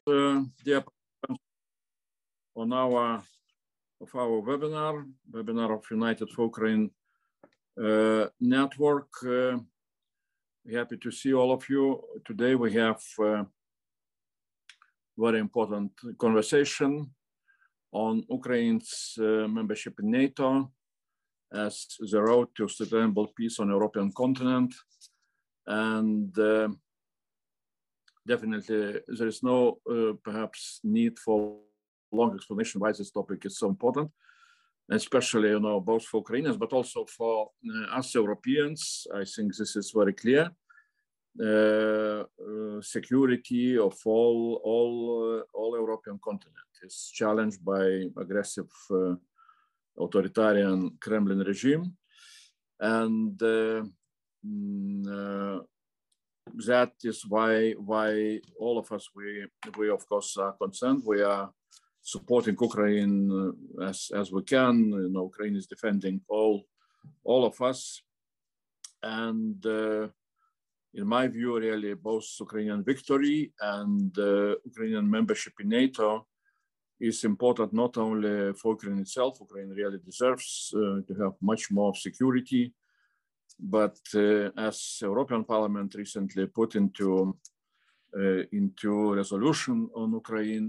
dear participants, on our webinar of United for Ukraine network. Happy to see all of you. Today we have very important conversation on Ukraine's membership in NATO as the road to sustainable peace on European continent. And definitely there is no perhaps need for long explanation why this topic is so important, especially, you know, both for Ukrainians, but also for us Europeans. I think this is very clear. Security of all European continent is challenged by aggressive authoritarian Kremlin regime, and that is why all of us we of course are concerned. We are supporting Ukraine as we can. You know, Ukraine is defending all of us, and in my view, really, both Ukrainian victory and Ukrainian membership in NATO is important not only for Ukraine itself. Ukraine really deserves to have much more security, but as European Parliament recently put into resolution on Ukraine,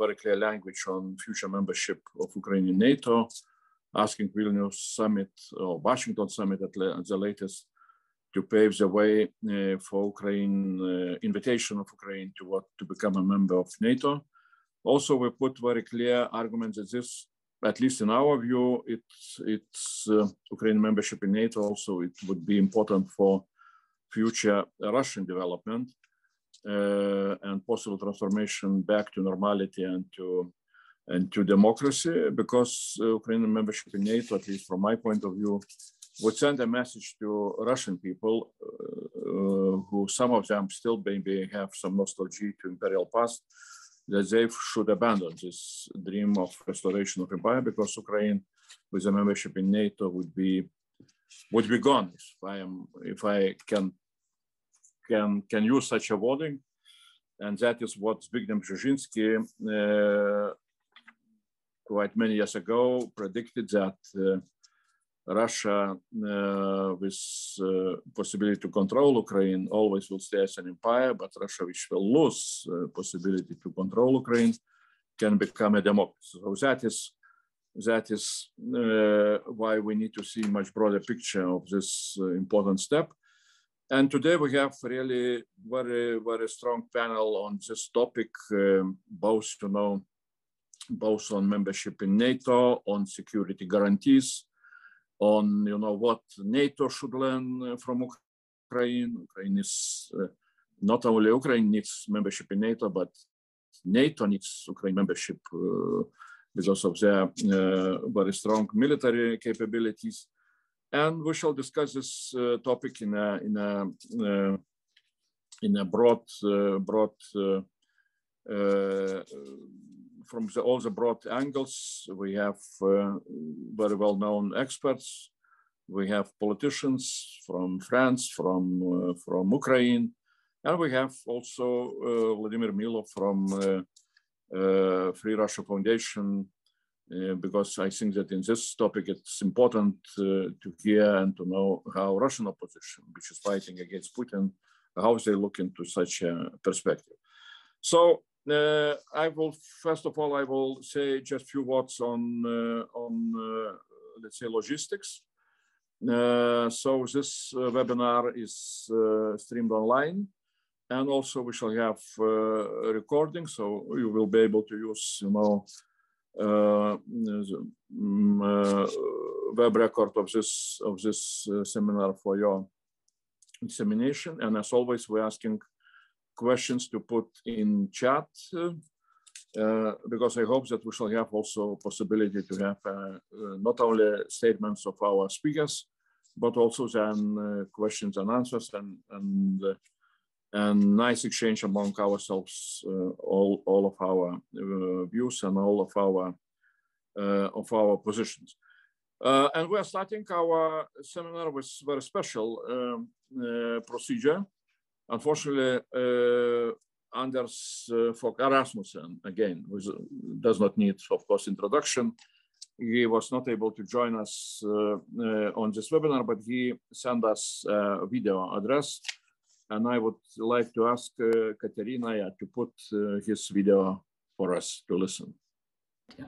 very clear language on future membership of Ukraine in NATO, asking Vilnius summit or Washington summit at the latest to pave the way for Ukraine, invitation of Ukraine to become a member of NATO. Also, we put very clear arguments that this, at least in our view, it's Ukraine membership in NATO. Also, it would be important for future Russian development and possible transformation back to normality and to democracy, because Ukrainian membership in NATO, at least from my point of view, would send a message to Russian people who some of them still maybe have some nostalgia to imperial past, that they should abandon this dream of restoration of empire, because Ukraine with a membership in NATO would be gone, if I can use such a wording. And that is what Zbigniew Brzezinski quite many years ago predicted, that Russia with possibility to control Ukraine always will stay as an empire, but Russia which will lose possibility to control Ukraine can become a democracy. So that is why we need to see much broader picture of this important step. And today we have really very, very strong panel on this topic, both, you know, both on membership in NATO, on security guarantees, on, you know, what NATO should learn from Ukraine. Ukraine is not only Ukraine needs membership in NATO, but NATO needs Ukraine membership because of their very strong military capabilities. And we shall discuss this topic in a broad from all the broad angles. We have very well-known experts. We have politicians from France, from Ukraine, and we have also Vladimir MILOV from Free Russia Foundation, because I think that in this topic it's important to hear and to know how Russian opposition, which is fighting against Putin, how they look into such a perspective. So I will, first of all, I will say just a few words on let's say, logistics. So this webinar is streamed online, and also we shall have a recording, so you will be able to use, you know, web record of this seminar for your dissemination. And as always, we're asking questions to put in chat, because I hope that we shall have also possibility to have not only statements of our speakers, but also then questions and answers and nice exchange among ourselves, all of our views and all of our positions. And we are starting our seminar with very special procedure. Unfortunately, Andrius Rasmussen, again, who does not need, of course, introduction. He was not able to join us on this webinar, but he sent us a video address. And I would like to ask Katerina to put his video for us to listen. Yeah.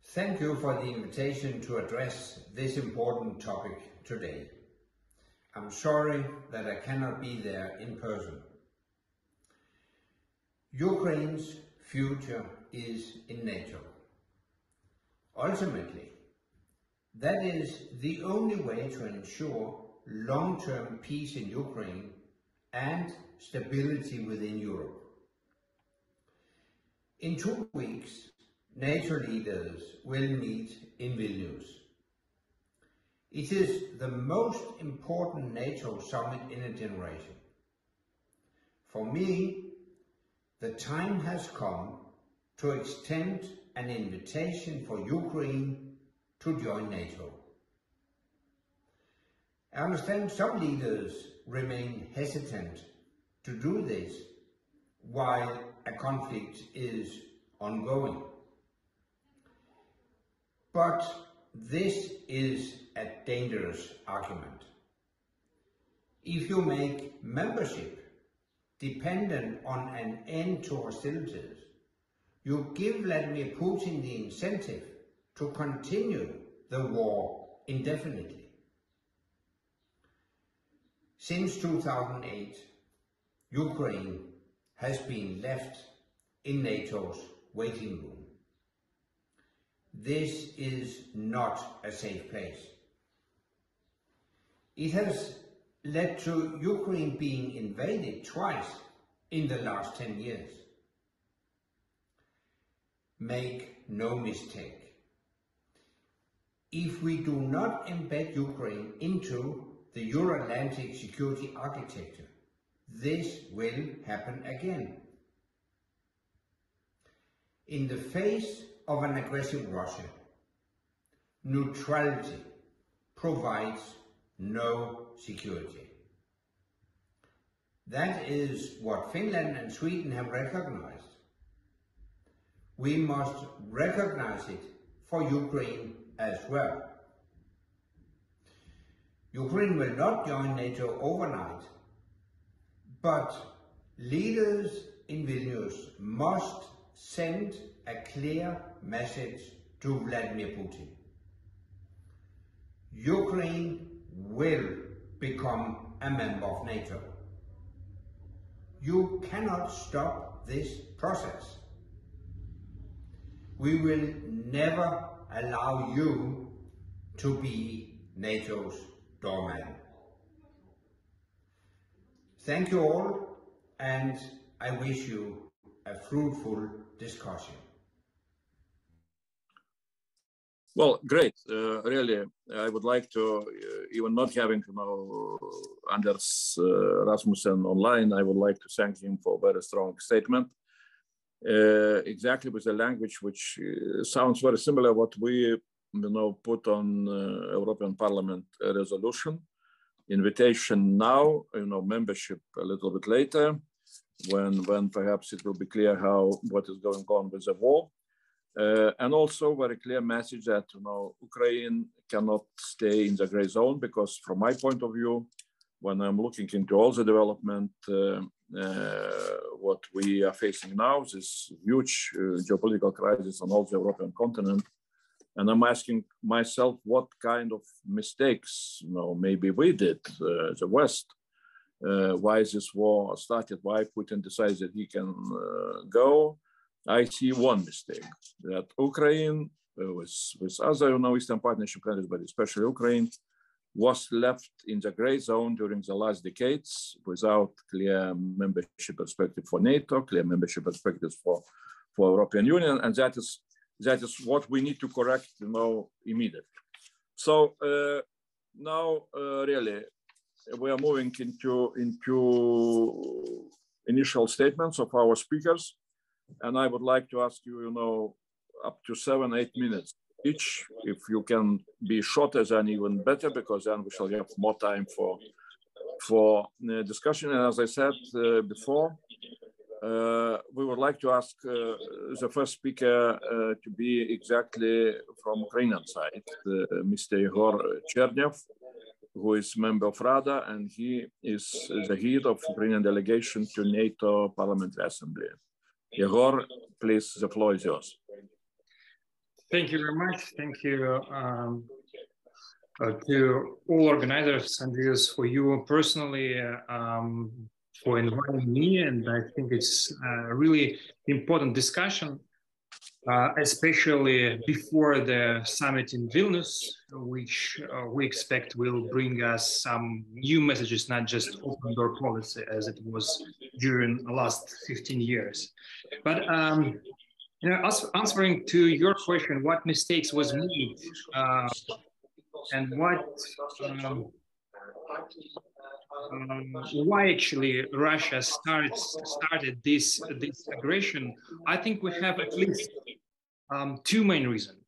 Thank you for the invitation to address this important topic today. I'm sorry that I cannot be there in person. Ukraine's future is in NATO. Ultimately, that is the only way to ensure long-term peace in Ukraine and stability within Europe. In 2 weeks, NATO leaders will meet in Vilnius. It is the most important NATO summit in a generation. For me, the time has come to extend an invitation for Ukraine to join NATO. I understand some leaders remain hesitant to do this while a conflict is ongoing. But this is a dangerous argument. If you make membership dependent on an end to hostilities, you give Vladimir Putin the incentive to continue the war indefinitely. Since 2008, Ukraine has been left in NATO's waiting room. This is not a safe place. It has led to Ukraine being invaded twice in the last 10 years. Make no mistake. If we do not embed Ukraine into the Euro-Atlantic security architecture, this will happen again. In the face of an aggressive Russia, neutrality provides no security. That is what Finland and Sweden have recognized. We must recognize it for Ukraine as well. Ukraine will not join NATO overnight, but leaders in Vilnius must send a clear message to Vladimir Putin. Ukraine will become a member of NATO. You cannot stop this process. We will never allow you to be NATO's doorman. Thank you all, and I wish you a fruitful discussion. Well, great. Really, I would like to, even not having Andrius Rasmussen online, I would like to thank him for a very strong statement. Exactly with the language which sounds very similar what we put on European Parliament resolution. Invitation now, membership a little bit later, when perhaps it will be clear what is going on with the war. And also very clear message that Ukraine cannot stay in the gray zone, because from my point of view, when I'm looking into all the development, what we are facing now, this huge geopolitical crisis on all the European continent, and I'm asking myself what kind of mistakes maybe we did, the West, why this war started, why Putin decided that he can go. I see one mistake, that Ukraine, with other Eastern Partnership countries, but especially Ukraine, was left in the gray zone during the last decades without clear membership perspective for NATO, clear membership perspectives for European Union, and that is what we need to correct immediately. So now really we are moving into initial statements of our speakers. And I would like to ask you, up to 7-8 minutes speech. If you can be shorter, then even better, because then we shall have more time for discussion. And as I said before, we would like to ask the first speaker to be exactly from Ukrainian side, Mr. Igor Chernev, who is member of Rada, and he is the head of Ukrainian delegation to NATO Parliamentary Assembly. Igor, please, the floor is yours. Thank you very much. Thank you to all organizers, Andrius, for you personally, for inviting me. And I think it's a really important discussion, especially before the summit in Vilnius, which we expect will bring us some new messages, not just open door policy as it was during the last 15 years. But you know, answering to your question, what mistakes was made and what why actually Russia started this aggression, I think we have at least two main reasons.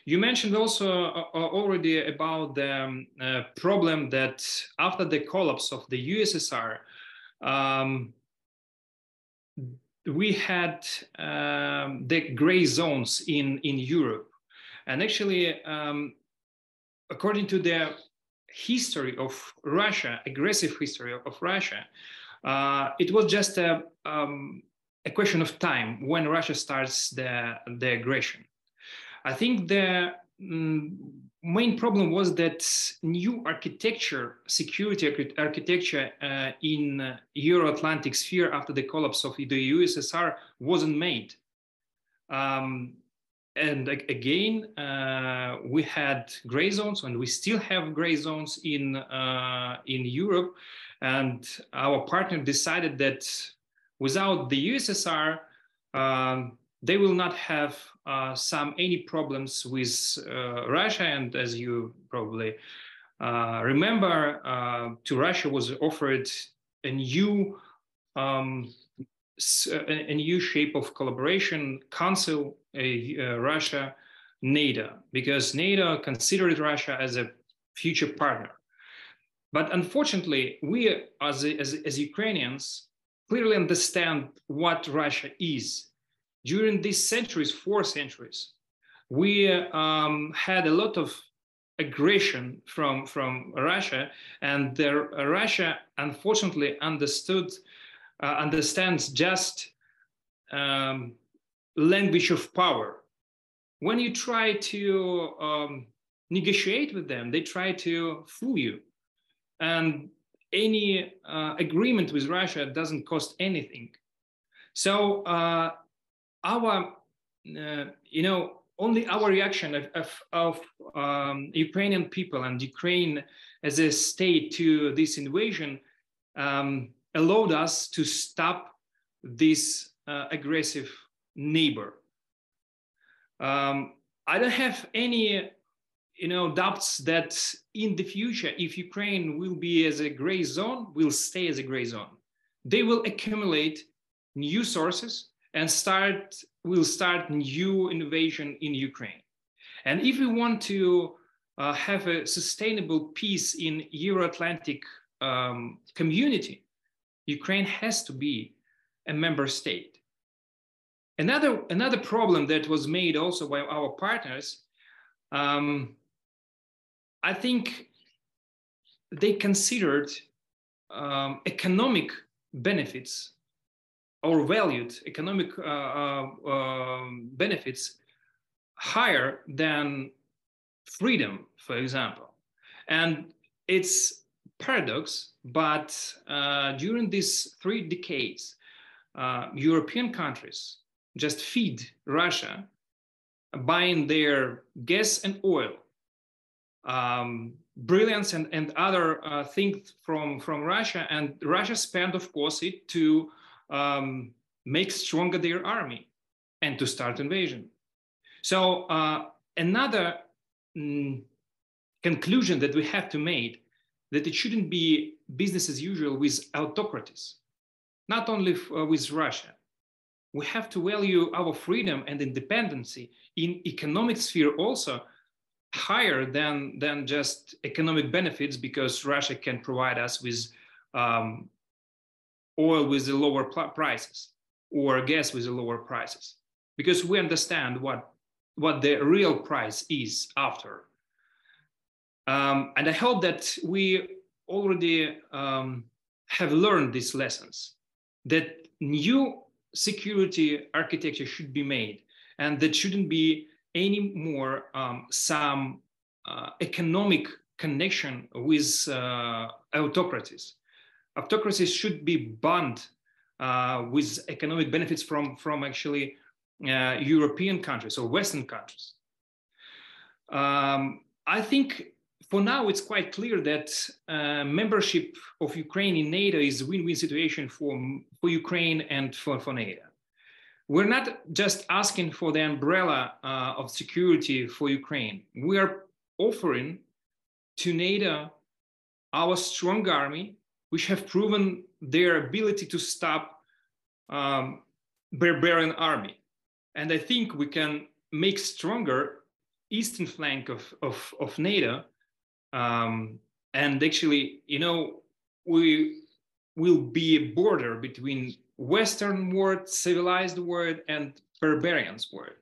You mentioned also already about the problem that after the collapse of the USSR, we had the gray zones in Europe. And actually, according to the history of Russia, aggressive history of Russia, it was just a question of time when Russia starts the aggression. I think the main problem was that new architecture, security architecture in Euro-Atlantic sphere after the collapse of the USSR wasn't made. And again, we had gray zones, and we still have gray zones in Europe. And our partner decided that without the USSR, they will not have any problems with Russia. And as you probably remember, to Russia was offered a new shape of collaboration, Council Russia, NATO, because NATO considered Russia as a future partner. But unfortunately, we as Ukrainians clearly understand what Russia is. During these centuries, 4 centuries, we had a lot of aggression from Russia, and Russia unfortunately understands just language of power. When you try to negotiate with them, they try to fool you. And any agreement with Russia doesn't cost anything. So only our reaction of Ukrainian people and Ukraine as a state to this invasion allowed us to stop this aggressive neighbor. I don't have any doubts that in the future, if Ukraine will be as a gray zone, will stay as a gray zone. They will accumulate new sources and will start new invasion in Ukraine. And if we want to have a sustainable peace in Euro-Atlantic community, Ukraine has to be a member state. Another problem that was made also by our partners, I think they considered economic benefits or valued economic benefits higher than freedom, for example. And it's paradox, but during these 3 decades, European countries just feed Russia, buying their gas and oil, brilliance and other things from Russia, and Russia spent, of course, it to make stronger their army and to start invasion. So another conclusion that we have to make, that it shouldn't be business as usual with autocracies, not only with Russia. we have to value our freedom and independency in economic sphere also higher than just economic benefits, because Russia can provide us with oil with the lower prices or gas with the lower prices, because we understand what the real price is after. And I hope that we already have learned these lessons, that new security architecture should be made, and that shouldn't be any more some economic connection with autocracies. Autocracies should be bound with economic benefits from actually European countries or Western countries. I think for now it's quite clear that membership of Ukraine in NATO is a win-win situation for Ukraine and for NATO. We're not just asking for the umbrella of security for Ukraine. We are offering to NATO our strong army, which have proven their ability to stop barbarian army. And I think we can make stronger eastern flank of NATO. And actually, you know, we will be a border between Western world, civilized world, and barbarians world.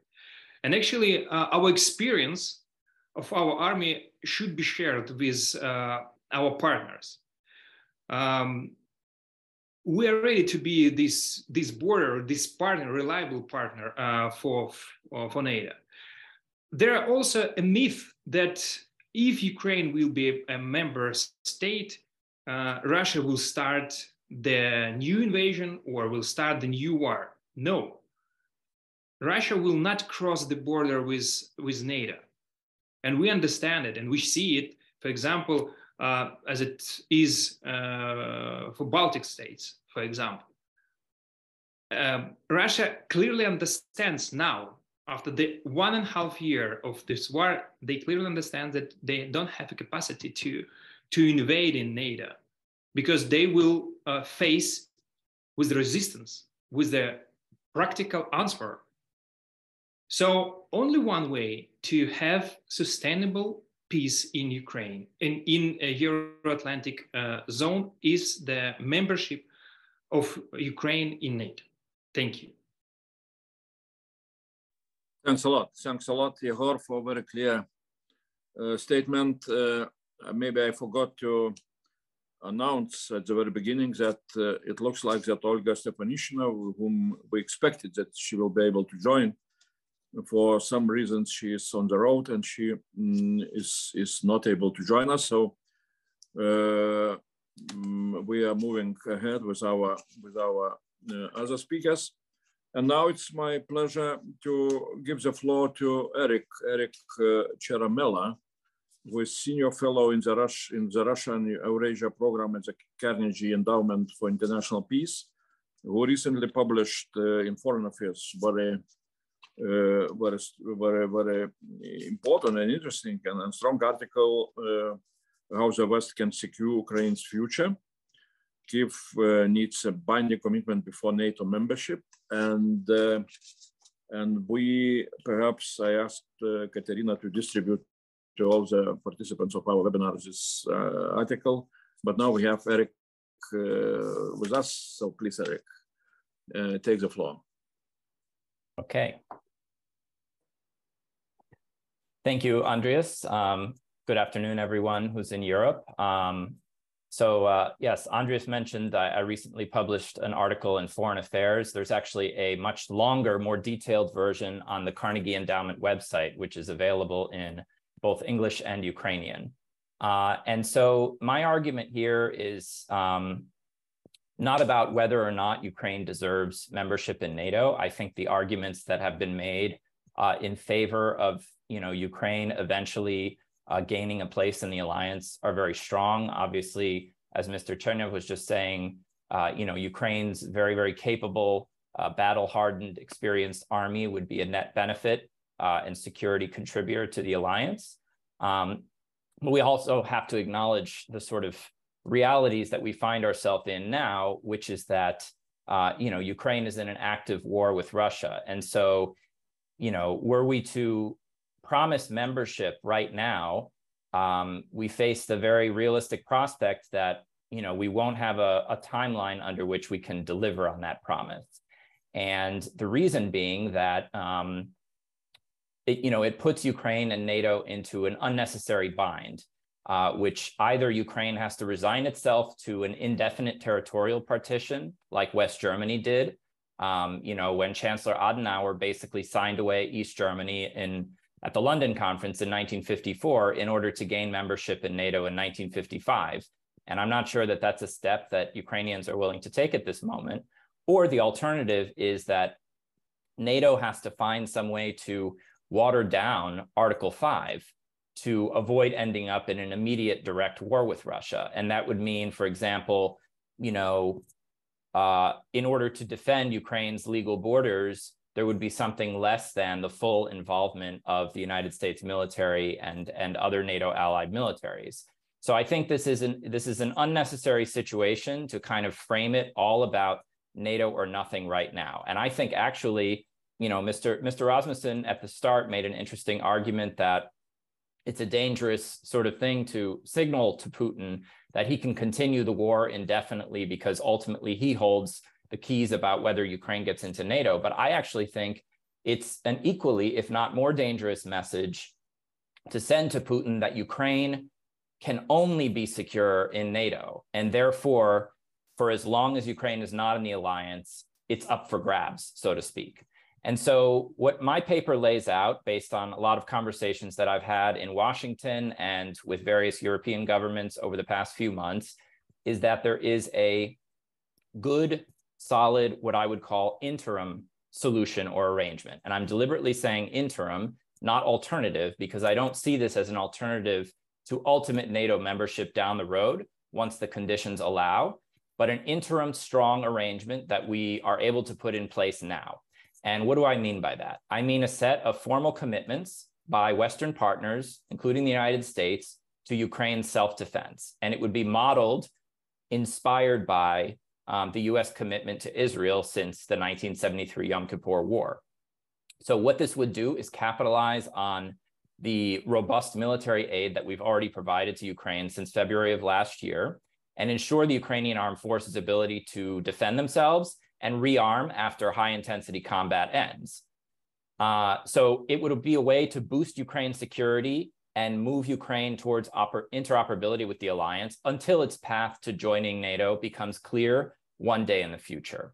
And actually, our experience of our army should be shared with our partners. We are ready to be this border, this partner, reliable partner for NATO. There are also a myth that if Ukraine will be a member state, Russia will start the new invasion or will start the new war. No, Russia will not cross the border with NATO. And we understand it and we see it, for example, as it is for Baltic states, for example. Russia clearly understands now, after the 1.5 years of this war, they clearly understand that they don't have the capacity to invade in NATO, because they will face with resistance, with the practical answer. So only one way to have sustainable peace in Ukraine and in a Euro-Atlantic zone is the membership of Ukraine in NATO. Thank you. Thanks a lot. Thanks a lot, Yegor, for a very clear statement. Maybe I forgot to announce at the very beginning that it looks like that Olga STEFANYSHINA, whom we expected that she will be able to join, for some reasons she is on the road and she is not able to join us. So we are moving ahead with our other speakers. And now it's my pleasure to give the floor to Eric CIARAMELLA, who is senior fellow in the Russia and Eurasia program at the Carnegie Endowment for International Peace, who recently published in Foreign Affairs very important and interesting and strong article, how the West can secure Ukraine's future. Kyiv needs a binding commitment before NATO membership, and I asked Katerina to distribute to all the participants of our webinar this article, but now we have Eric with us, so please, Eric, take the floor. Okay. Thank you, Andrius. Good afternoon, everyone who's in Europe. Yes, Andrius mentioned I recently published an article in Foreign Affairs. There's actually a much longer, more detailed version on the Carnegie Endowment website, which is available in both English and Ukrainian. And so my argument here is not about whether or not Ukraine deserves membership in NATO. I think the arguments that have been made in favor of Ukraine eventually gaining a place in the alliance are very strong. Obviously, as Mr. Chernev was just saying, Ukraine's very, very capable, battle-hardened, experienced army would be a net benefit and security contributor to the alliance. But we also have to acknowledge the sort of realities that we find ourselves in now, which is that Ukraine is in an active war with Russia. And so, were we to promise membership right now, we face the very realistic prospect that, we won't have a timeline under which we can deliver on that promise. And the reason being that, it puts Ukraine and NATO into an unnecessary bind, which either Ukraine has to resign itself to an indefinite territorial partition, like West Germany did, when Chancellor Adenauer basically signed away East Germany at the London Conference in 1954 in order to gain membership in NATO in 1955. And I'm not sure that that's a step that Ukrainians are willing to take at this moment. Or the alternative is that NATO has to find some way to water down Article 5 to avoid ending up in an immediate direct war with Russia. And that would mean, for example, in order to defend Ukraine's legal borders, there would be something less than the full involvement of the United States military and other NATO allied militaries. So I think this is an unnecessary situation to kind of frame it all about NATO or nothing right now. And I think actually, Mr. Rasmussen at the start made an interesting argument that it's a dangerous sort of thing to signal to Putin that he can continue the war indefinitely because ultimately he holds the keys about whether Ukraine gets into NATO. But I actually think it's an equally, if not more dangerous message to send to Putin that Ukraine can only be secure in NATO. And therefore, for as long as Ukraine is not in the alliance, it's up for grabs, so to speak. And so what my paper lays out, based on a lot of conversations that I've had in Washington and with various European governments over the past few months, is that there is a good, solid, what I would call interim solution or arrangement. And I'm deliberately saying interim, not alternative, because I don't see this as an alternative to ultimate NATO membership down the road once the conditions allow, but an interim strong arrangement that we are able to put in place now. And what do I mean by that? I mean a set of formal commitments by Western partners, including the United States, to Ukraine's self-defense. And it would be modeled, inspired by the US commitment to Israel since the 1973 Yom Kippur War. So what this would do is capitalize on the robust military aid that we've already provided to Ukraine since February of last year, and ensure the Ukrainian armed forces' ability to defend themselves and rearm after high-intensity combat ends. So it would be a way to boost Ukraine's security and move Ukraine towards interoperability with the alliance until its path to joining NATO becomes clear one day in the future.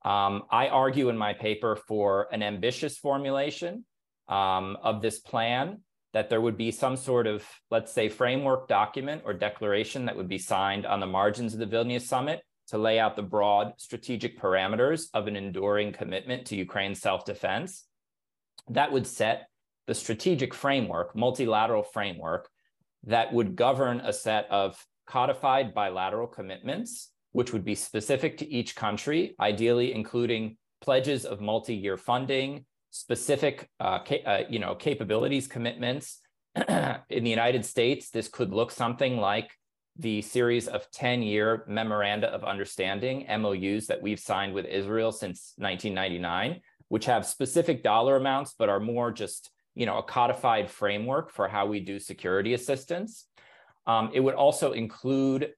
I argue in my paper for an ambitious formulation of this plan, that there would be some sort of, let's say, framework document or declaration that would be signed on the margins of the Vilnius summit to lay out the broad strategic parameters of an enduring commitment to Ukraine's self-defense. That would set the strategic framework, multilateral framework, that would govern a set of codified bilateral commitments, which would be specific to each country, ideally including pledges of multi-year funding, specific capabilities commitments. In the United States, this could look something like the series of 10-year memoranda of understanding, MOUs, that we've signed with Israel since 1999, which have specific dollar amounts, but are more just a codified framework for how we do security assistance. It would also include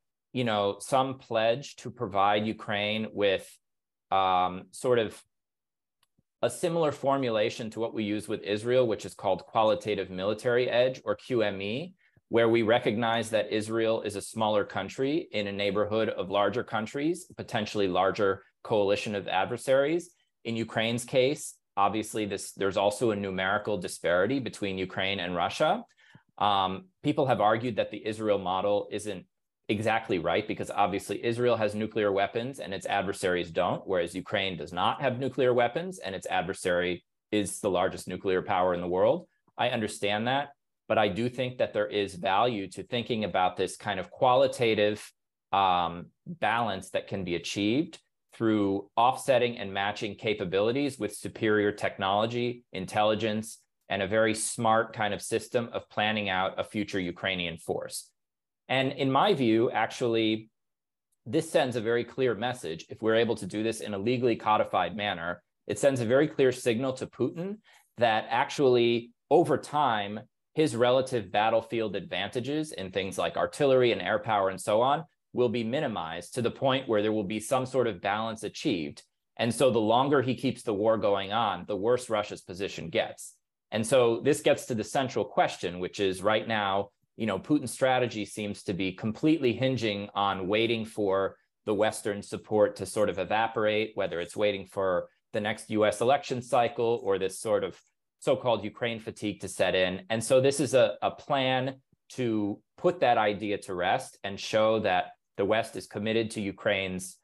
some pledge to provide Ukraine with sort of a similar formulation to what we use with Israel, which is called qualitative military edge, or QME, where we recognize that Israel is a smaller country in a neighborhood of larger countries, potentially larger coalition of adversaries. In Ukraine's case, obviously, there's also a numerical disparity between Ukraine and Russia. People have argued that the Israel model isn't exactly right, because obviously Israel has nuclear weapons and its adversaries don't, whereas Ukraine does not have nuclear weapons and its adversary is the largest nuclear power in the world. I understand that, but I do think that there is value to thinking about this kind of qualitative balance that can be achieved through offsetting and matching capabilities with superior technology, intelligence, and a very smart kind of system of planning out a future Ukrainian force. And in my view, actually, this sends a very clear message. If we're able to do this in a legally codified manner, it sends a very clear signal to Putin that actually over time, his relative battlefield advantages in things like artillery and air power and so on will be minimized to the point where there will be some sort of balance achieved. And so the longer he keeps the war going on, the worse Russia's position gets. And so this gets to the central question, which is right now, Putin's strategy seems to be completely hinging on waiting for the Western support to sort of evaporate, whether it's waiting for the next US election cycle or this sort of so-called Ukraine fatigue to set in. And so this is a plan to put that idea to rest and show that the West is committed to Ukraine's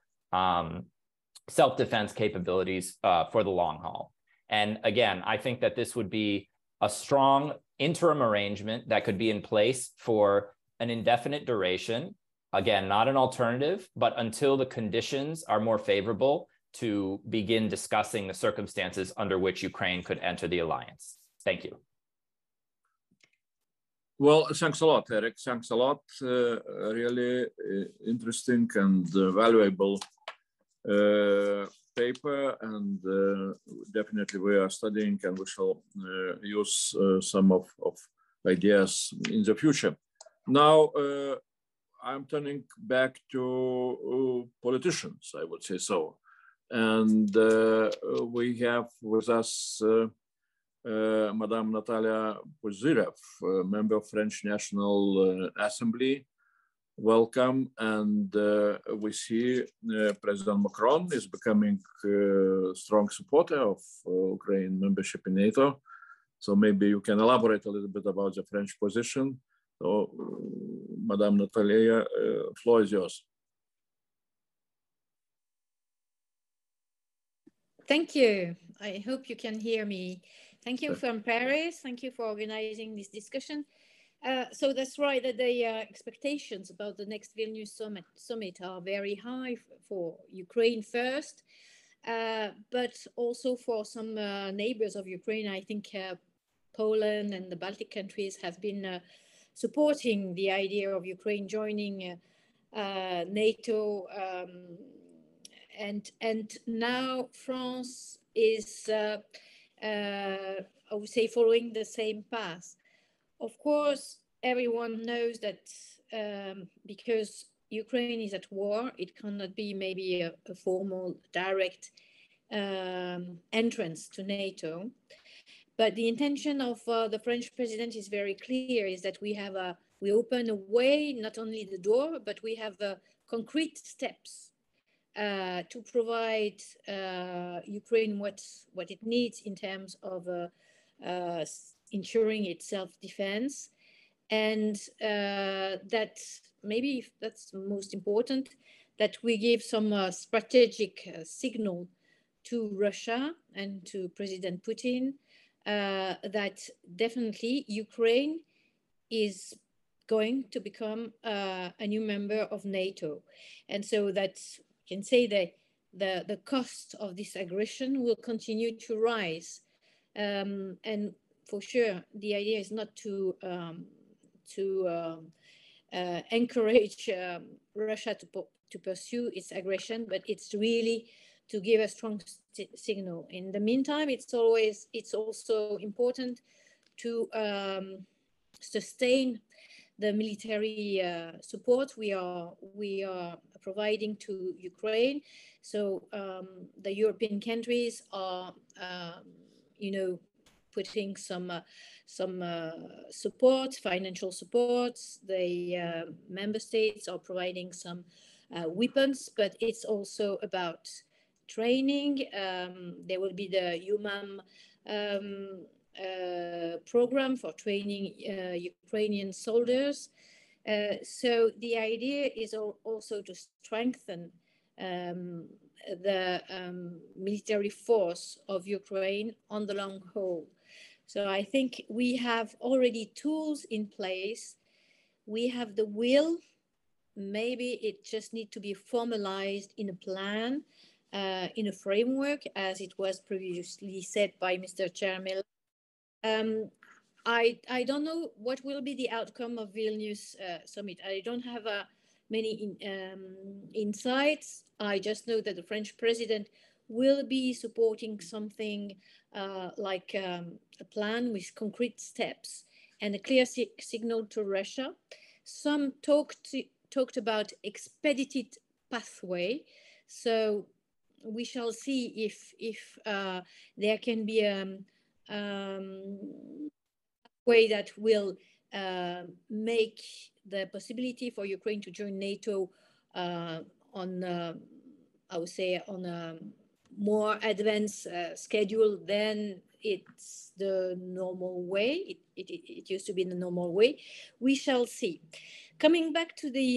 self-defense capabilities for the long haul. And again, I think that this would be a strong interim arrangement that could be in place for an indefinite duration. Again, not an alternative, but until the conditions are more favorable to begin discussing the circumstances under which Ukraine could enter the alliance. Thank you. Well, thanks a lot, Eric. Thanks a lot. Really interesting and valuable paper, and definitely we are studying and we shall use some of ideas in the future. Now, I'm turning back to politicians, I would say so. And we have with us Madame Natalia POUZYREFF, member of French National Assembly. Welcome. And we see President Macron is becoming a strong supporter of Ukraine membership in NATO. So maybe you can elaborate a little bit about the French position. So, Madame Natalia, floor is yours. Thank you. I hope you can hear me. Thank you from Paris. Thank you for organizing this discussion. So that's right, that the expectations about the next Vilnius summit are very high for Ukraine first, but also for some neighbors of Ukraine. I think Poland and the Baltic countries have been supporting the idea of Ukraine joining NATO. And now France is, I would say, following the same path. Of course, everyone knows that because Ukraine is at war, it cannot be maybe a formal, direct entrance to NATO. But the intention of the French president is very clear, is that we open a way, not only the door, but we have concrete steps to provide Ukraine what it needs in terms of ensuring its self-defense. And that maybe that's most important, that we give some strategic signal to Russia and to President Putin that definitely Ukraine is going to become a new member of NATO. And so that you can say that the cost of this aggression will continue to rise. And for sure, the idea is not to encourage Russia to pursue its aggression, but it's really to give a strong signal. In the meantime, it's also important to sustain the military support we are providing to Ukraine. So the European countries are, putting some support, financial support. The member states are providing some weapons, but it's also about training. There will be the UMAM program for training Ukrainian soldiers. So the idea is also to strengthen the military force of Ukraine on the long haul. So I think we have already tools in place. We have the will. Maybe it just needs to be formalized in a plan, in a framework, as it was previously said by Mr. CIARAMELLA. I don't know what will be the outcome of Vilnius summit. I don't have many insights. I just know that the French president will be supporting something like a plan with concrete steps and a clear signal to Russia. Some talked about expedited pathway. So we shall see if there can be a way that will make the possibility for Ukraine to join NATO on, I would say, on a more advanced schedule than it's the normal way. It used to be the normal way. We shall see. Coming back to the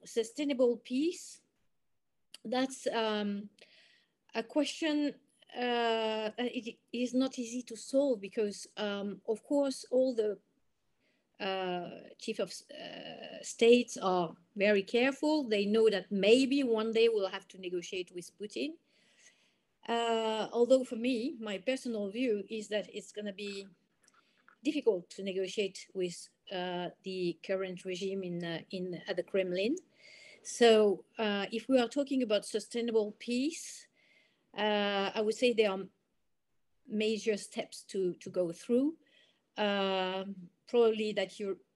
sustainable peace, that's a question. It is not easy to solve because, of course, all the chief of states are very careful. They know that maybe one day we'll have to negotiate with Putin. Although for me, my personal view is that it's going to be difficult to negotiate with the current regime at the Kremlin. So if we are talking about sustainable peace, I would say there are major steps to go through. Probably that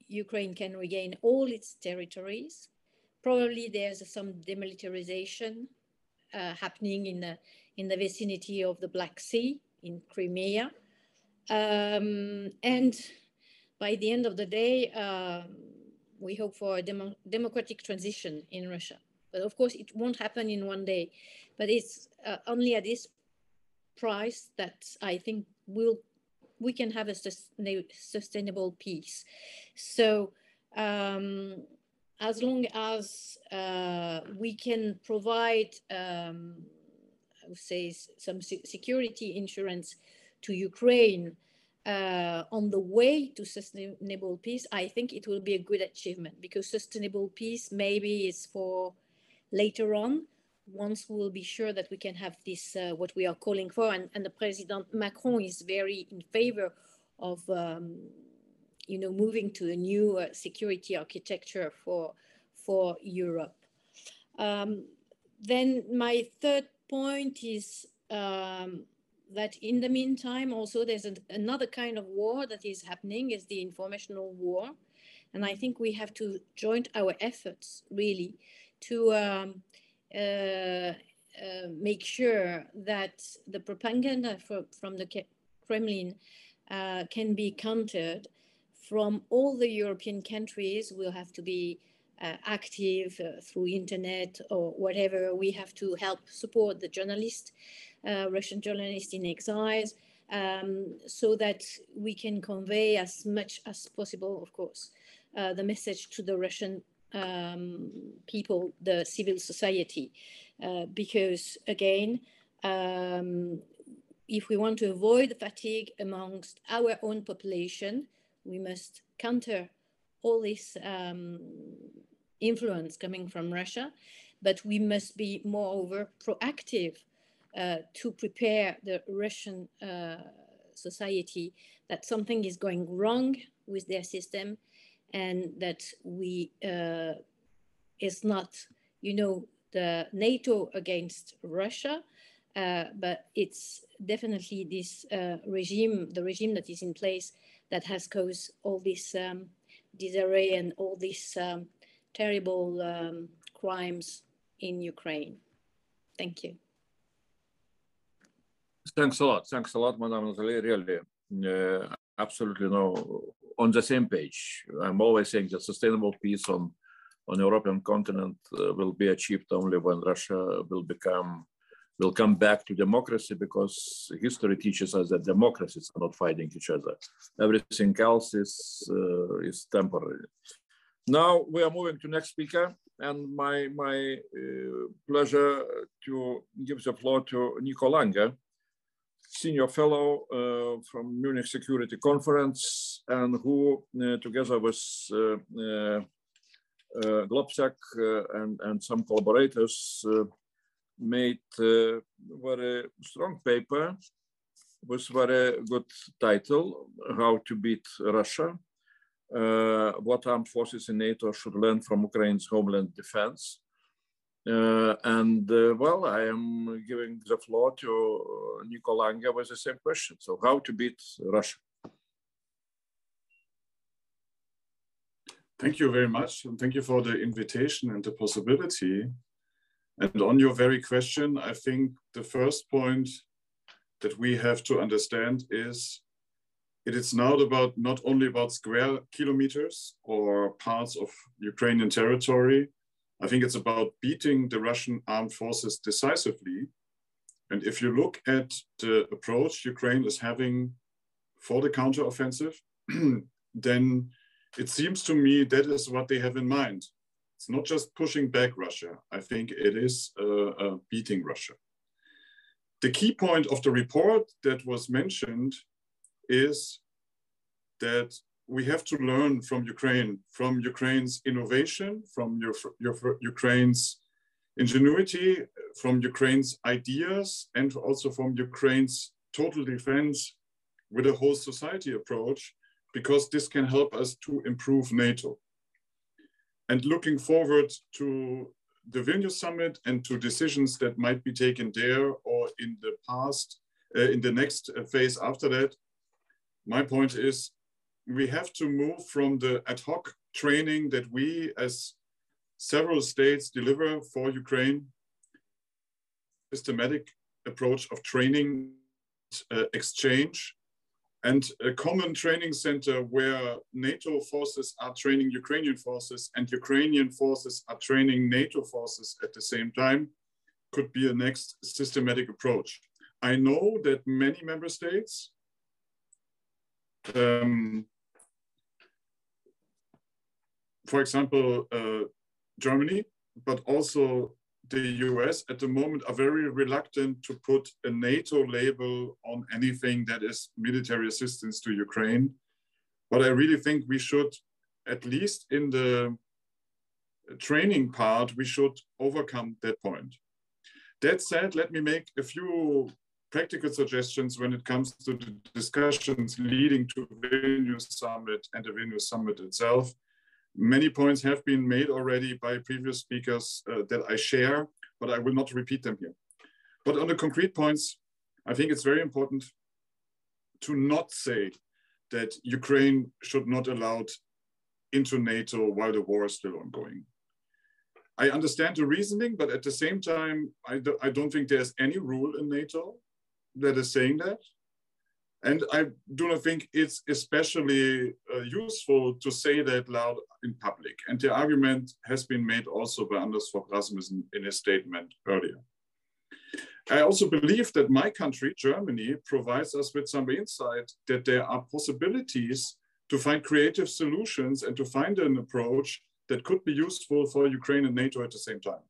Ukraine can regain all its territories. Probably there's some demilitarization happening in the vicinity of the Black Sea, in Crimea. And by the end of the day, we hope for a democratic transition in Russia. But of course, it won't happen in one day. But it's only at this price that I think we can have a sustainable peace. So as long as we can provide, I would say, some security insurance to Ukraine on the way to sustainable peace, I think it will be a good achievement, because sustainable peace maybe is for later on, once we will be sure that we can have this, what we are calling for, and the President Macron is very in favor of, moving to a new security architecture for Europe. Then my third point is that in the meantime, also there's another kind of war that is happening, is the informational war. And I think we have to join our efforts really to make sure that the propaganda from the Kremlin can be countered. From all the European countries, we'll have to be active through internet or whatever. We have to help support the journalists, Russian journalists in exile, so that we can convey as much as possible, of course, the message to the Russian people, the civil society, because again, if we want to avoid fatigue amongst our own population, we must counter all this influence coming from Russia, but we must be moreover proactive to prepare the Russian society that something is going wrong with their system, and that is not, the NATO against Russia, but it's definitely this regime, the regime that is in place, that has caused all this disarray and all these terrible crimes in Ukraine. Thank you. Thanks a lot, Madam Natalia. Really, absolutely on the same page. I'm always saying that sustainable peace on European continent will be achieved only when Russia will come back to democracy, because history teaches us that democracies are not fighting each other. Everything else is temporary. Now we are moving to next speaker, and my pleasure to give the floor to Nico Lange, senior fellow from Munich Security Conference, and who together with Globsec and some collaborators made a very strong paper with very good title, How to Beat Russia. what armed forces in NATO should learn from Ukraine's homeland defense. Well, I am giving the floor to Nico LANGE with the same question. So how to beat Russia? Thank you very much. And thank you for the invitation and the possibility. And on your very question, I think the first point that we have to understand is it is now about not only about square kilometers or parts of Ukrainian territory. I think it's about beating the Russian armed forces decisively. And if you look at the approach Ukraine is having for the counteroffensive, then it seems to me that is what they have in mind. It's not just pushing back Russia. I think it is beating Russia. The key point of the report that was mentioned is that we have to learn from Ukraine's innovation, from Ukraine's ingenuity, from Ukraine's ideas, and also from Ukraine's total defense with a whole society approach, because this can help us to improve NATO. And looking forward to the Vilnius summit and to decisions that might be taken there or in the past, in the next phase after that, my point is we have to move from the ad hoc training that we as several states deliver for Ukraine, systematic approach of training, exchange, and a common training center where NATO forces are training Ukrainian forces and Ukrainian forces are training NATO forces at the same time could be a next systematic approach. I know that many member states for example, Germany, but also the US at the moment are very reluctant to put a NATO label on anything that is military assistance to Ukraine. But I really think we should, at least in the training part, we should overcome that point. That said, let me make a few practical suggestions when it comes to the discussions leading to the Vilnius summit and the Vilnius summit itself. Many points have been made already by previous speakers that I share, but I will not repeat them here. But on the concrete points, I think it's very important to not say that Ukraine should not be allowed into NATO while the war is still ongoing. I understand the reasoning, but at the same time, I don't think there's any rule in NATO that is saying that. And I do not think it's especially useful to say that loud in public. And the argument has been made also by Andrius Fogh Rasmussen in his statement earlier. I also believe that my country, Germany, provides us with some insight that there are possibilities to find creative solutions and to find an approach that could be useful for Ukraine and NATO at the same time.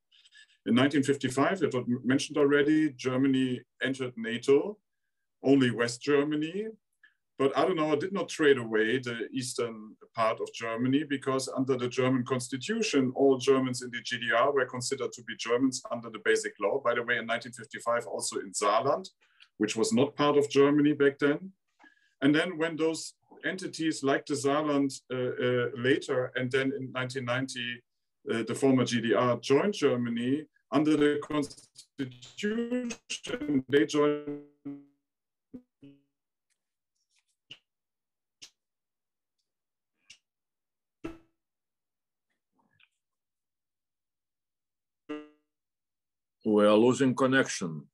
In 1955, it was mentioned already, Germany entered NATO, only West Germany, but Adenauer did not trade away the eastern part of Germany because under the German constitution, all Germans in the GDR were considered to be Germans under the basic law. By the way, in 1955, also in Saarland, which was not part of Germany back then. And then when those entities like the Saarland later, and then in 1990, the former GDR joined Germany, under the constitution, they joined We are losing connection.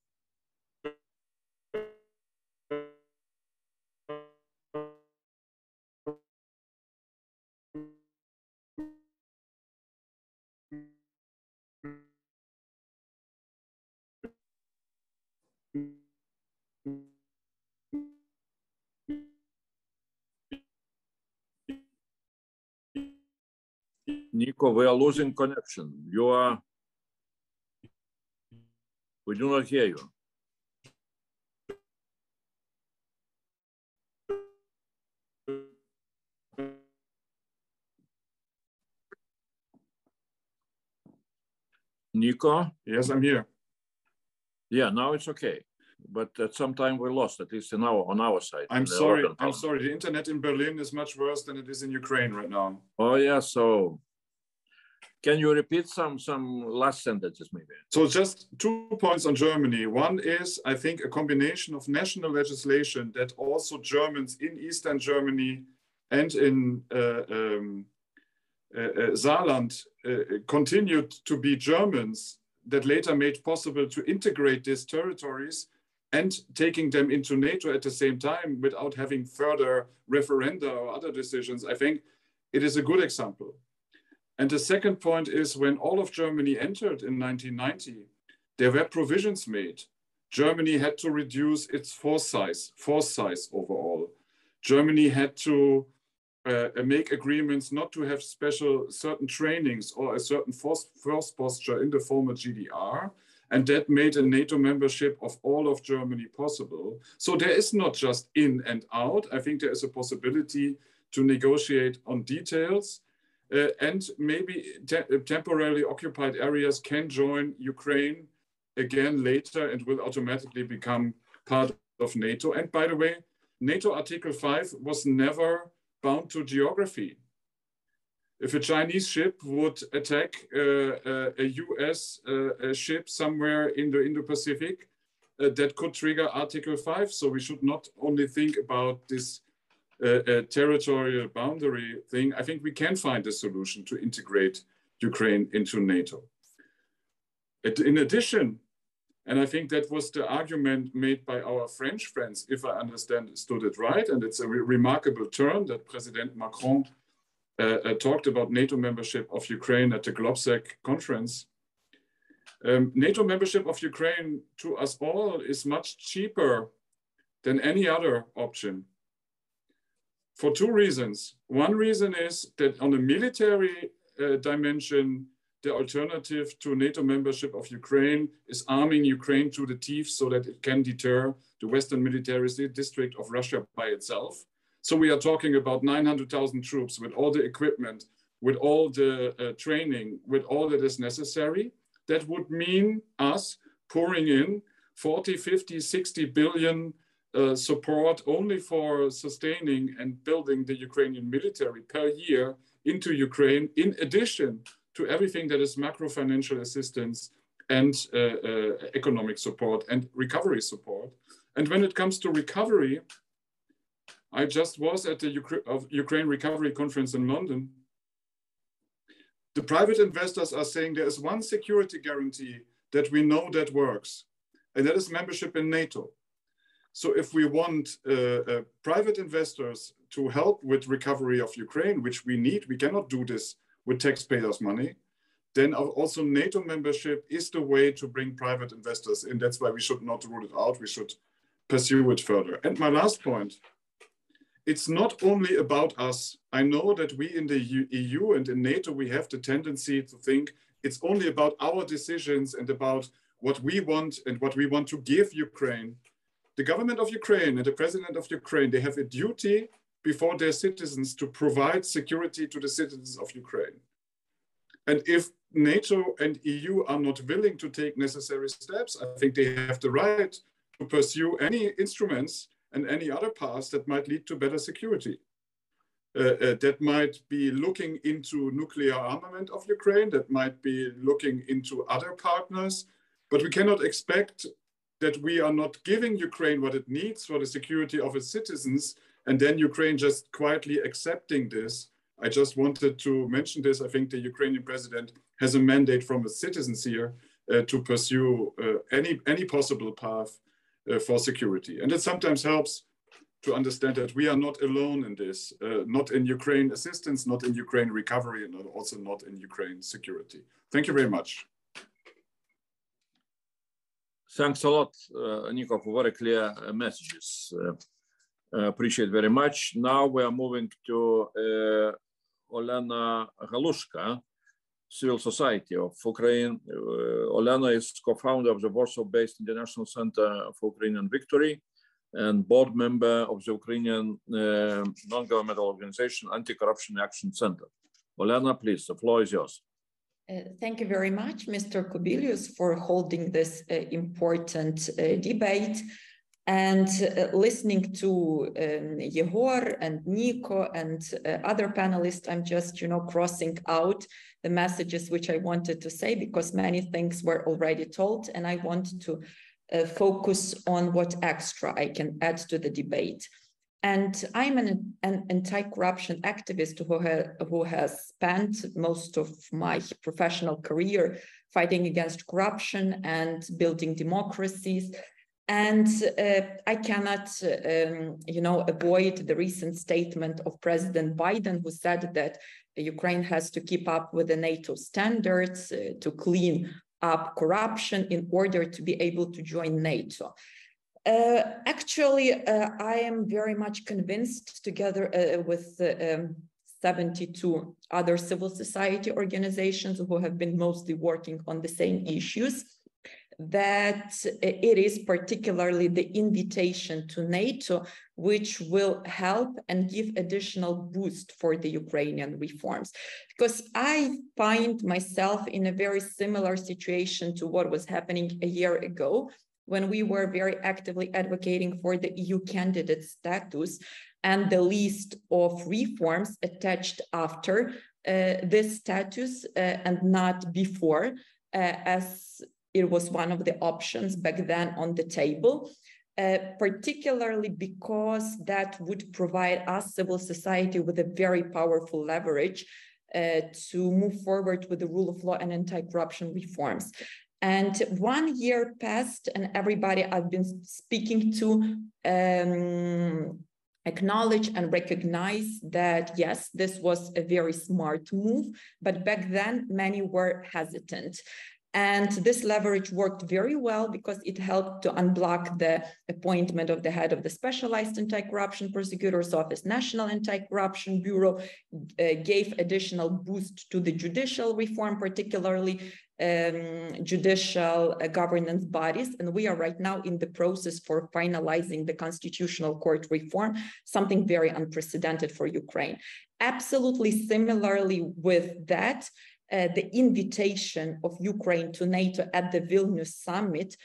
Nico, we are losing connection. We do not hear you. Nico? Yes, I'm here. Yeah, now it's okay. but at some time we lost, at least on our side. I'm sorry. The internet in Berlin is much worse than it is in Ukraine right now. Oh yeah, so can you repeat some last sentences maybe? So just 2 points on Germany. One is, I think, a combination of national legislation that also Germans in Eastern Germany and in Saarland continued to be Germans, that later made possible to integrate these territories and taking them into NATO at the same time without having further referenda or other decisions. I think it is a good example. And the second point is, when all of Germany entered in 1990, there were provisions made. Germany had to reduce its force size overall. Germany had to make agreements not to have certain trainings or a certain force posture in the former GDR. And that made a NATO membership of all of Germany possible. So there is not just in and out. I think there is a possibility to negotiate on details. And maybe temporarily occupied areas can join Ukraine again later and will automatically become part of NATO. And by the way, NATO Article 5 was never bound to geography. If a Chinese ship would attack a US ship somewhere in the Indo-Pacific, that could trigger Article 5. So we should not only think about this territorial boundary thing. I think we can find a solution to integrate Ukraine into NATO. In addition, and I think that was the argument made by our French friends, if I understood it right, and it's a remarkable turn that President Macron talked about NATO membership of Ukraine at the GLOBSEC conference. NATO membership of Ukraine to us all is much cheaper than any other option, for 2 reasons. One reason is that on a military dimension, the alternative to NATO membership of Ukraine is arming Ukraine to the teeth so that it can deter the Western military district of Russia by itself. So we are talking about 900,000 troops with all the equipment, with all the training, with all that is necessary. That would mean us pouring in 40, 50, 60 billion support only for sustaining and building the Ukrainian military per year into Ukraine, in addition to everything that is macro financial assistance and economic support and recovery support. And when it comes to recovery, I just was at the Ukraine Recovery Conference in London. The private investors are saying there is one security guarantee that we know that works, and that is membership in NATO. So if we want private investors to help with recovery of Ukraine, which we need, we cannot do this with taxpayers' money, then also NATO membership is the way to bring private investors in. That's why we should not rule it out. We should pursue it further. And my last point, it's not only about us. I know that we in the EU and in NATO, we have the tendency to think it's only about our decisions and about what we want and what we want to give Ukraine. The government of Ukraine and the president of Ukraine, they have a duty before their citizens to provide security to the citizens of Ukraine. And if NATO and EU are not willing to take necessary steps, I think they have the right to pursue any instruments and any other paths that might lead to better security. That might be looking into nuclear armament of Ukraine, that might be looking into other partners, but we cannot expect that we are not giving Ukraine what it needs for the security of its citizens, and then Ukraine just quietly accepting this. I just wanted to mention this. I think the Ukrainian president has a mandate from the citizens here to pursue any possible path for security. And it sometimes helps to understand that we are not alone in this, not in Ukraine assistance, not in Ukraine recovery, and also not in Ukraine security. Thank you very much. Thanks a lot, Nico, for very clear messages. Appreciate very much. Now we are moving to Olena HALUSHKA, Civil Society of Ukraine. Olena is co-founder of the Warsaw-based International Center for Ukrainian Victory and board member of the Ukrainian non-governmental organization Anticorruption Action Center. Olena, please, the floor is yours. Thank you very much, Mr. Kubilius, for holding this important debate. And listening to Yegor and Nico and other panelists, I'm just, crossing out the messages which I wanted to say, because many things were already told, and I want to focus on what extra I can add to the debate. And I'm an anti-corruption activist who has spent most of my professional career fighting against corruption and building democracies. And I cannot, avoid the recent statement of President Biden, who said that Ukraine has to keep up with the NATO standards to clean up corruption in order to be able to join NATO. Actually, I am very much convinced, together with 72 other civil society organizations who have been mostly working on the same issues, that it is particularly the invitation to NATO which will help and give additional boost for the Ukrainian reforms. Because I find myself in a very similar situation to what was happening a year ago, when we were very actively advocating for the EU candidate status and the list of reforms attached after this status and not before, as it was one of the options back then on the table, particularly because that would provide us, civil society, with a very powerful leverage to move forward with the rule of law and anti-corruption reforms. And 1 year passed, and everybody I've been speaking to acknowledge and recognize that, yes, this was a very smart move, but back then many were hesitant. And this leverage worked very well because it helped to unblock the appointment of the head of the Specialized Anti-Corruption Prosecutor's Office, National Anti-Corruption Bureau, gave additional boost to the judicial reform, particularly judicial governance bodies. And we are right now in the process for finalizing the Constitutional Court reform, something very unprecedented for Ukraine. Absolutely similarly with that, the invitation of Ukraine to NATO at the Vilnius summit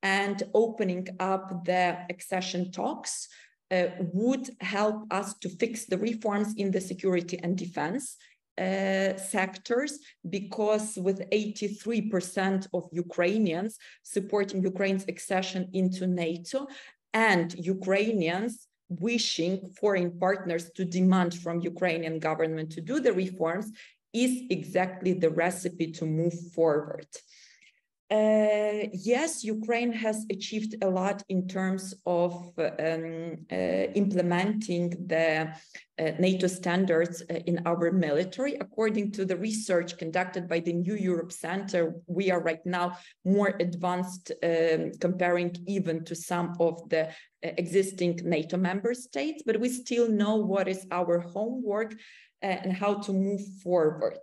and opening up the accession talks would help us to fix the reforms in the security and defense sectors, because with 83% of Ukrainians supporting Ukraine's accession into NATO and Ukrainians wishing foreign partners to demand from Ukrainian government to do the reforms, is exactly the recipe to move forward. Yes, Ukraine has achieved a lot in terms of implementing the NATO standards in our military. According to the research conducted by the New Europe Center, we are right now more advanced comparing even to some of the existing NATO member states, but we still know what is our homework and how to move forward.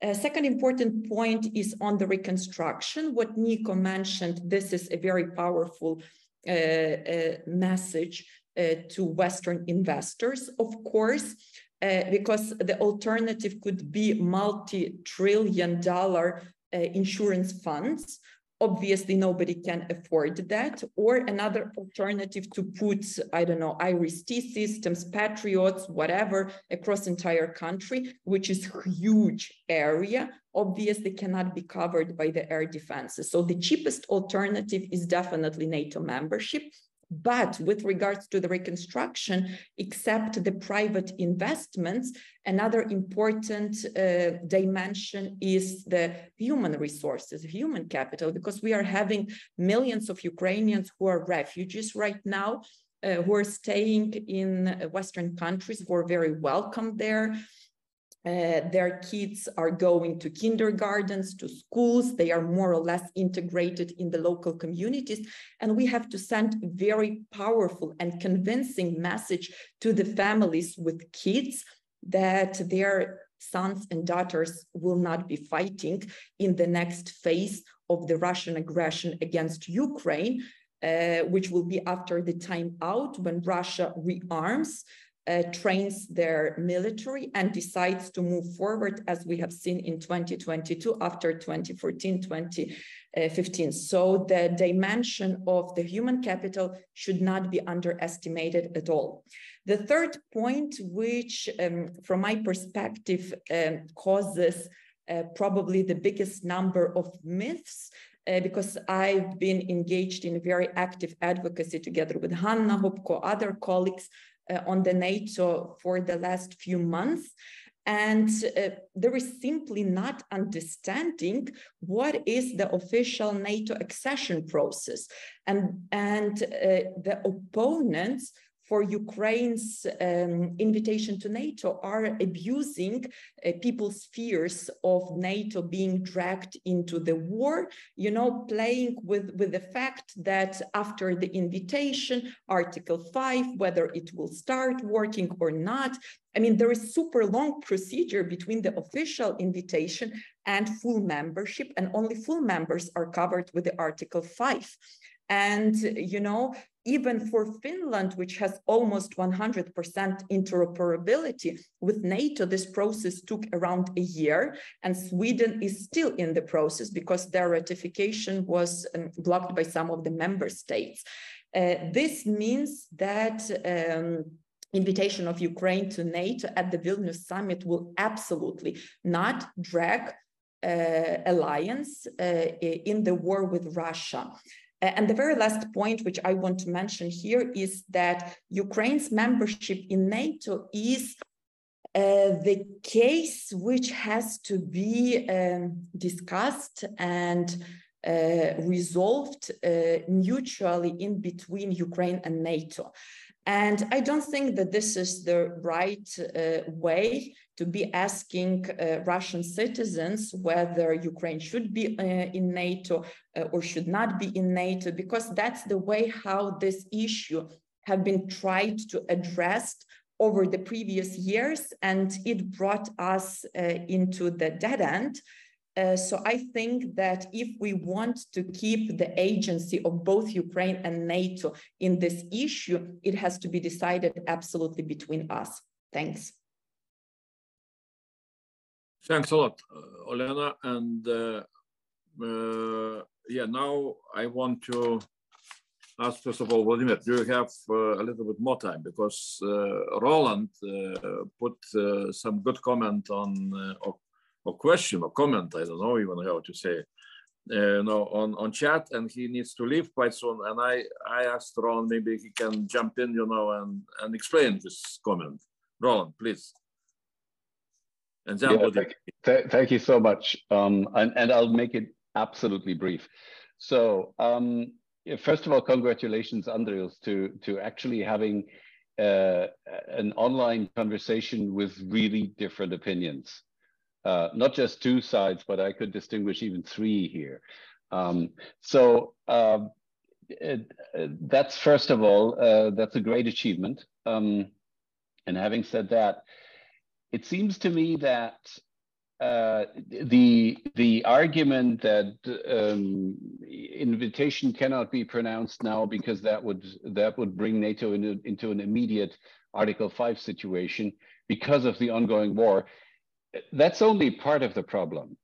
A second important point is on the reconstruction. What Nico mentioned, this is a very powerful message to Western investors, of course, because the alternative could be multi-trillion-dollar insurance funds. Obviously, nobody can afford that. Or another alternative to put, I don't know, IRIS-T systems, Patriots, whatever, across entire country, which is a huge area, obviously cannot be covered by the air defenses. So the cheapest alternative is definitely NATO membership. But with regards to the reconstruction, except the private investments, another important dimension is the human resources, human capital, because we are having millions of Ukrainians who are refugees right now, who are staying in Western countries, who are very welcome there. Their kids are going to kindergartens, to schools. They are more or less integrated in the local communities. And we have to send a very powerful and convincing message to the families with kids that their sons and daughters will not be fighting in the next phase of the Russian aggression against Ukraine, which will be after the time out when Russia rearms trains their military and decides to move forward, as we have seen in 2022 after 2014, 2015. So the dimension of the human capital should not be underestimated at all. The third point, which from my perspective causes probably the biggest number of myths, because I've been engaged in very active advocacy together with Hanna Hopko, other colleagues on the NATO for the last few months. And there is simply not understanding what is the official NATO accession process. And the opponents for Ukraine's invitation to NATO are abusing people's fears of NATO being dragged into the war, you know, playing with the fact that after the invitation, Article 5, whether it will start working or not. I mean, there is super long procedure between the official invitation and full membership, and only full members are covered with the Article 5. And, you know, even for Finland, which has almost 100% interoperability with NATO, this process took around a year, and Sweden is still in the process because their ratification was blocked by some of the member states. This means that invitation of Ukraine to NATO at the Vilnius summit will absolutely not drag alliance in the war with Russia. And the very last point, which I want to mention here, is that Ukraine's membership in NATO is the case which has to be discussed and resolved mutually in between Ukraine and NATO. And I don't think that this is the right way to be asking Russian citizens whether Ukraine should be in NATO or should not be in NATO, because that's the way how this issue have been tried to address over the previous years, and it brought us into the dead end. So I think that if we want to keep the agency of both Ukraine and NATO in this issue, it has to be decided absolutely between us. Thanks. Thanks a lot, Olena. And yeah, now I want to ask, first of all, Vladimir, do you have a little bit more time? Because Roland put some good comment on, or question or comment, I don't know even how to say, on chat, and he needs to leave quite soon. And I asked Roland, maybe he can jump in, and explain this comment. Roland, please. And then thank you so much. And I'll make it absolutely brief. So first of all, congratulations, Andrius, to actually having an online conversation with really different opinions. Not just two sides, but I could distinguish even three here. That's first of all, that's a great achievement. And having said that, it seems to me that the argument that invitation cannot be pronounced now because that would bring NATO into an immediate Article 5 situation because of the ongoing war, that's only part of the problem.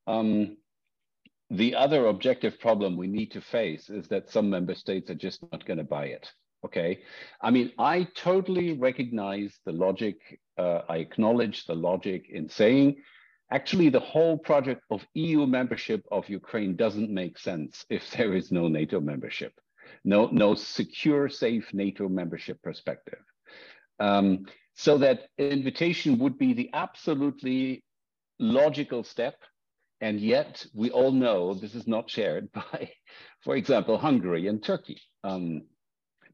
The other objective problem we need to face is that some member states are just not going to buy it. Okay, I mean, I totally recognize the logic. I acknowledge the logic in saying, actually, the whole project of EU membership of Ukraine doesn't make sense if there is no NATO membership, no secure, safe NATO membership perspective. So that invitation would be the absolutely logical step. And yet we all know this is not shared by, for example, Hungary and Turkey.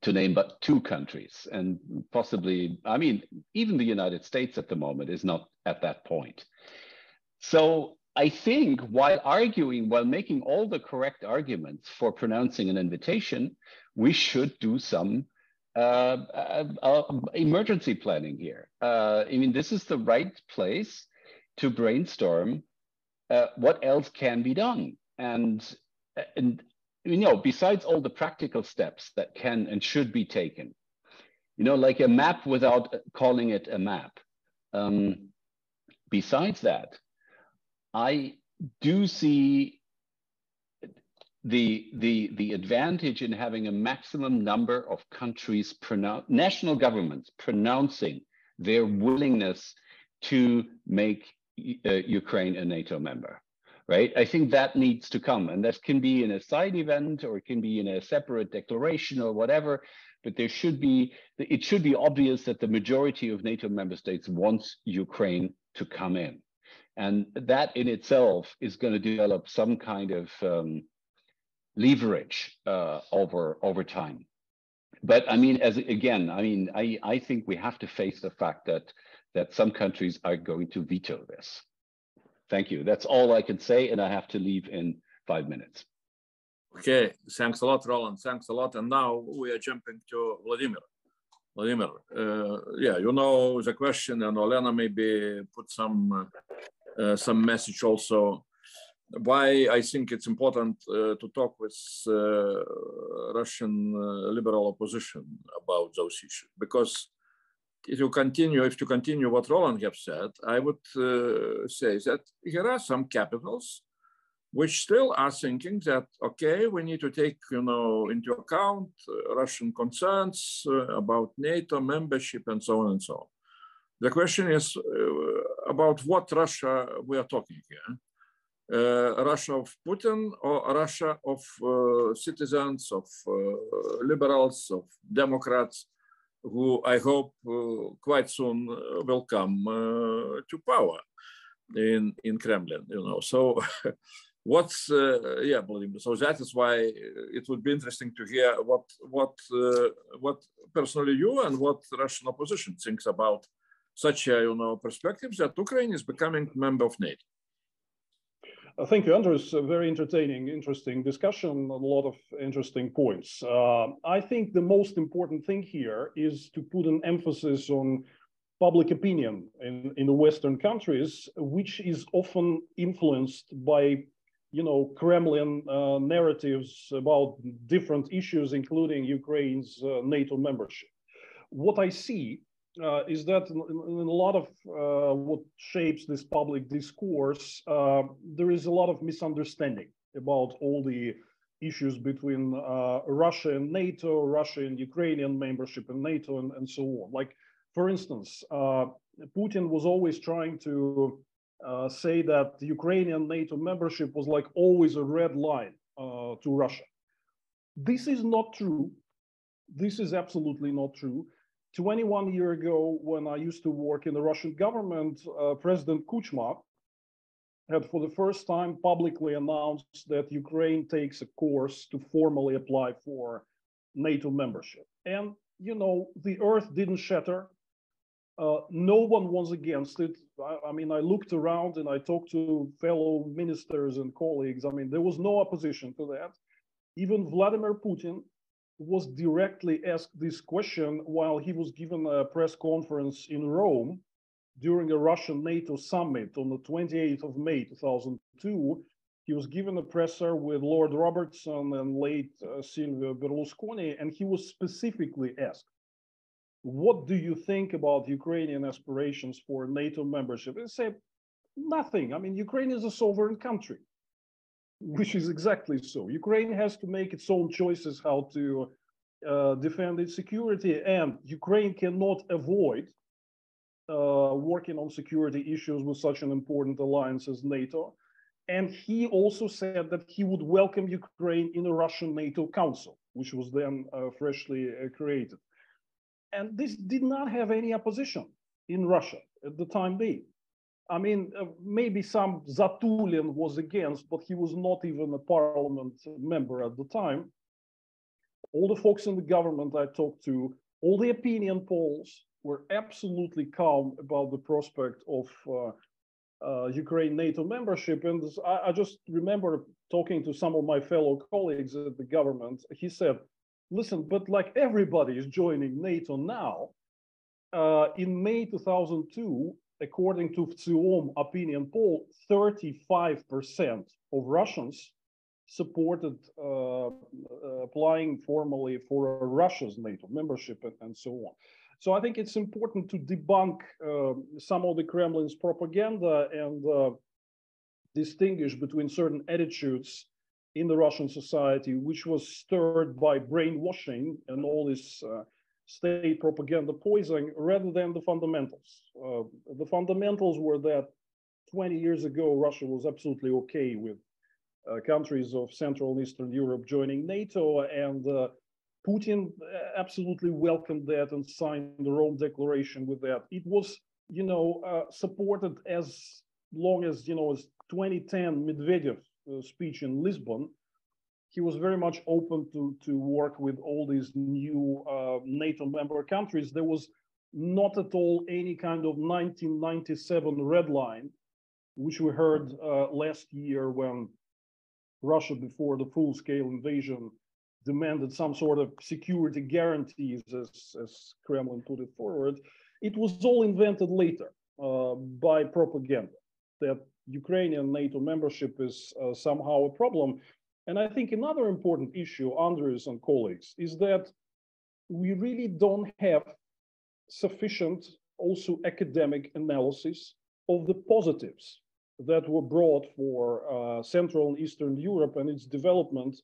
To name but two countries, and possibly, I mean, even the United States at the moment is not at that point. So I think while making all the correct arguments for pronouncing an invitation, we should do some emergency planning here. I mean, this is the right place to brainstorm what else can be done. And besides all the practical steps that can and should be taken, you know, like a map without calling it a map. Besides that, I do see the advantage in having a maximum number of countries, national governments pronouncing their willingness to make Ukraine a NATO member, right? I think that needs to come, and that can be in a side event or it can be in a separate declaration or whatever, but it should be obvious that the majority of NATO member states wants Ukraine to come in. And that in itself is going to develop some kind of leverage over time. But I mean, I think we have to face the fact that some countries are going to veto this. Thank you. That's all I can say, and I have to leave in 5 minutes. Okay, thanks a lot, Roland. Thanks a lot. And now we are jumping to Vladimir. Vladimir, yeah, you know the question, and Olena maybe put some message also. Why I think it's important to talk with Russian liberal opposition about those issues, because if you continue what Roland have said, I would say that here are some capitals which still are thinking that, okay, we need to take, you know, into account Russian concerns about NATO membership and so on and so on. The question is about what Russia we are talking here. Russia of Putin or Russia of citizens, of liberals, of Democrats, who I hope quite soon will come to power in Kremlin, you know. So what's, yeah, Vladimir, so that is why it would be interesting to hear what personally you and what Russian opposition thinks about such a, you know, perspectives that Ukraine is becoming a member of NATO. Thank you, Andrius. A very interesting discussion, a lot of interesting points. I think the most important thing here is to put an emphasis on public opinion in the Western countries, which is often influenced by, you know, Kremlin narratives about different issues, including Ukraine's NATO membership. What I see is that in a lot of what shapes this public discourse, there is a lot of misunderstanding about all the issues between Russia and NATO, Russia and Ukrainian membership in NATO, and so on. Like, for instance, Putin was always trying to say that the Ukrainian NATO membership was like always a red line to Russia. This is not true. This is absolutely not true. 21 years ago, when I used to work in the Russian government, President Kuchma had for the first time publicly announced that Ukraine takes a course to formally apply for NATO membership. And, you know, the earth didn't shatter. No one was against it. I mean, I looked around and I talked to fellow ministers and colleagues. I mean, there was no opposition to that. Even Vladimir Putin was directly asked this question while he was given a press conference in Rome during a Russian NATO summit on the 28th of May, 2002. He was given a presser with Lord Robertson and late Silvio Berlusconi, and he was specifically asked, what do you think about Ukrainian aspirations for NATO membership? He said, nothing. I mean, Ukraine is a sovereign country, which is exactly so. Ukraine has to make its own choices how to defend its security, and Ukraine cannot avoid working on security issues with such an important alliance as NATO. And he also said that he would welcome Ukraine in a Russian NATO Council, which was then freshly created. And this did not have any opposition in Russia at the time being. I mean, maybe some Zatulin was against, but he was not even a parliament member at the time. All the folks in the government I talked to, all the opinion polls were absolutely calm about the prospect of Ukraine NATO membership. And I just remember talking to some of my fellow colleagues at the government. He said, listen, but like everybody is joining NATO now, in May 2002, according to VTSIOM opinion poll, 35% of Russians supported applying formally for Russia's NATO membership and so on. So I think it's important to debunk some of the Kremlin's propaganda and distinguish between certain attitudes in the Russian society, which was stirred by brainwashing and all this state propaganda poisoning, rather than the fundamentals. The fundamentals were that 20 years ago, Russia was absolutely okay with countries of Central and Eastern Europe joining NATO, and Putin absolutely welcomed that and signed the Rome Declaration with that. It was, supported as long as, as 2010 Medvedev speech in Lisbon. He was very much open to work with all these new NATO member countries. There was not at all any kind of 1997 red line, which we heard last year when Russia, before the full-scale invasion, demanded some sort of security guarantees, as Kremlin put it forward. It was all invented later by propaganda, that Ukrainian NATO membership is somehow a problem. And I think another important issue, Andrius and colleagues, is that we really don't have sufficient also academic analysis of the positives that were brought for Central and Eastern Europe and its development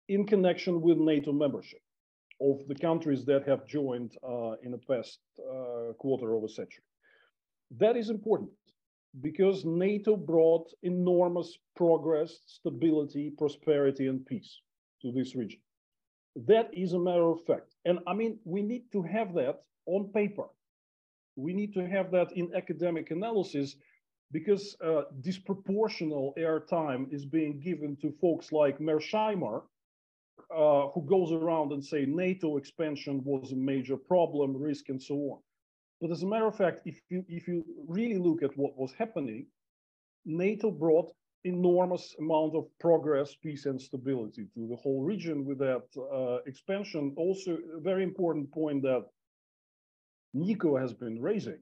in connection with NATO membership of the countries that have joined in the past quarter of a century. That is important because NATO brought enormous progress, stability, prosperity, and peace to this region. That is a matter of fact. And I mean, we need to have that on paper. We need to have that in academic analysis, because disproportional airtime is being given to folks like Mersheimer, who goes around and say NATO expansion was a major problem, risk, and so on. But as a matter of fact, if you really look at what was happening, NATO brought enormous amount of progress, peace, and stability to the whole region with that expansion. Also, a very important point that Nico has been raising.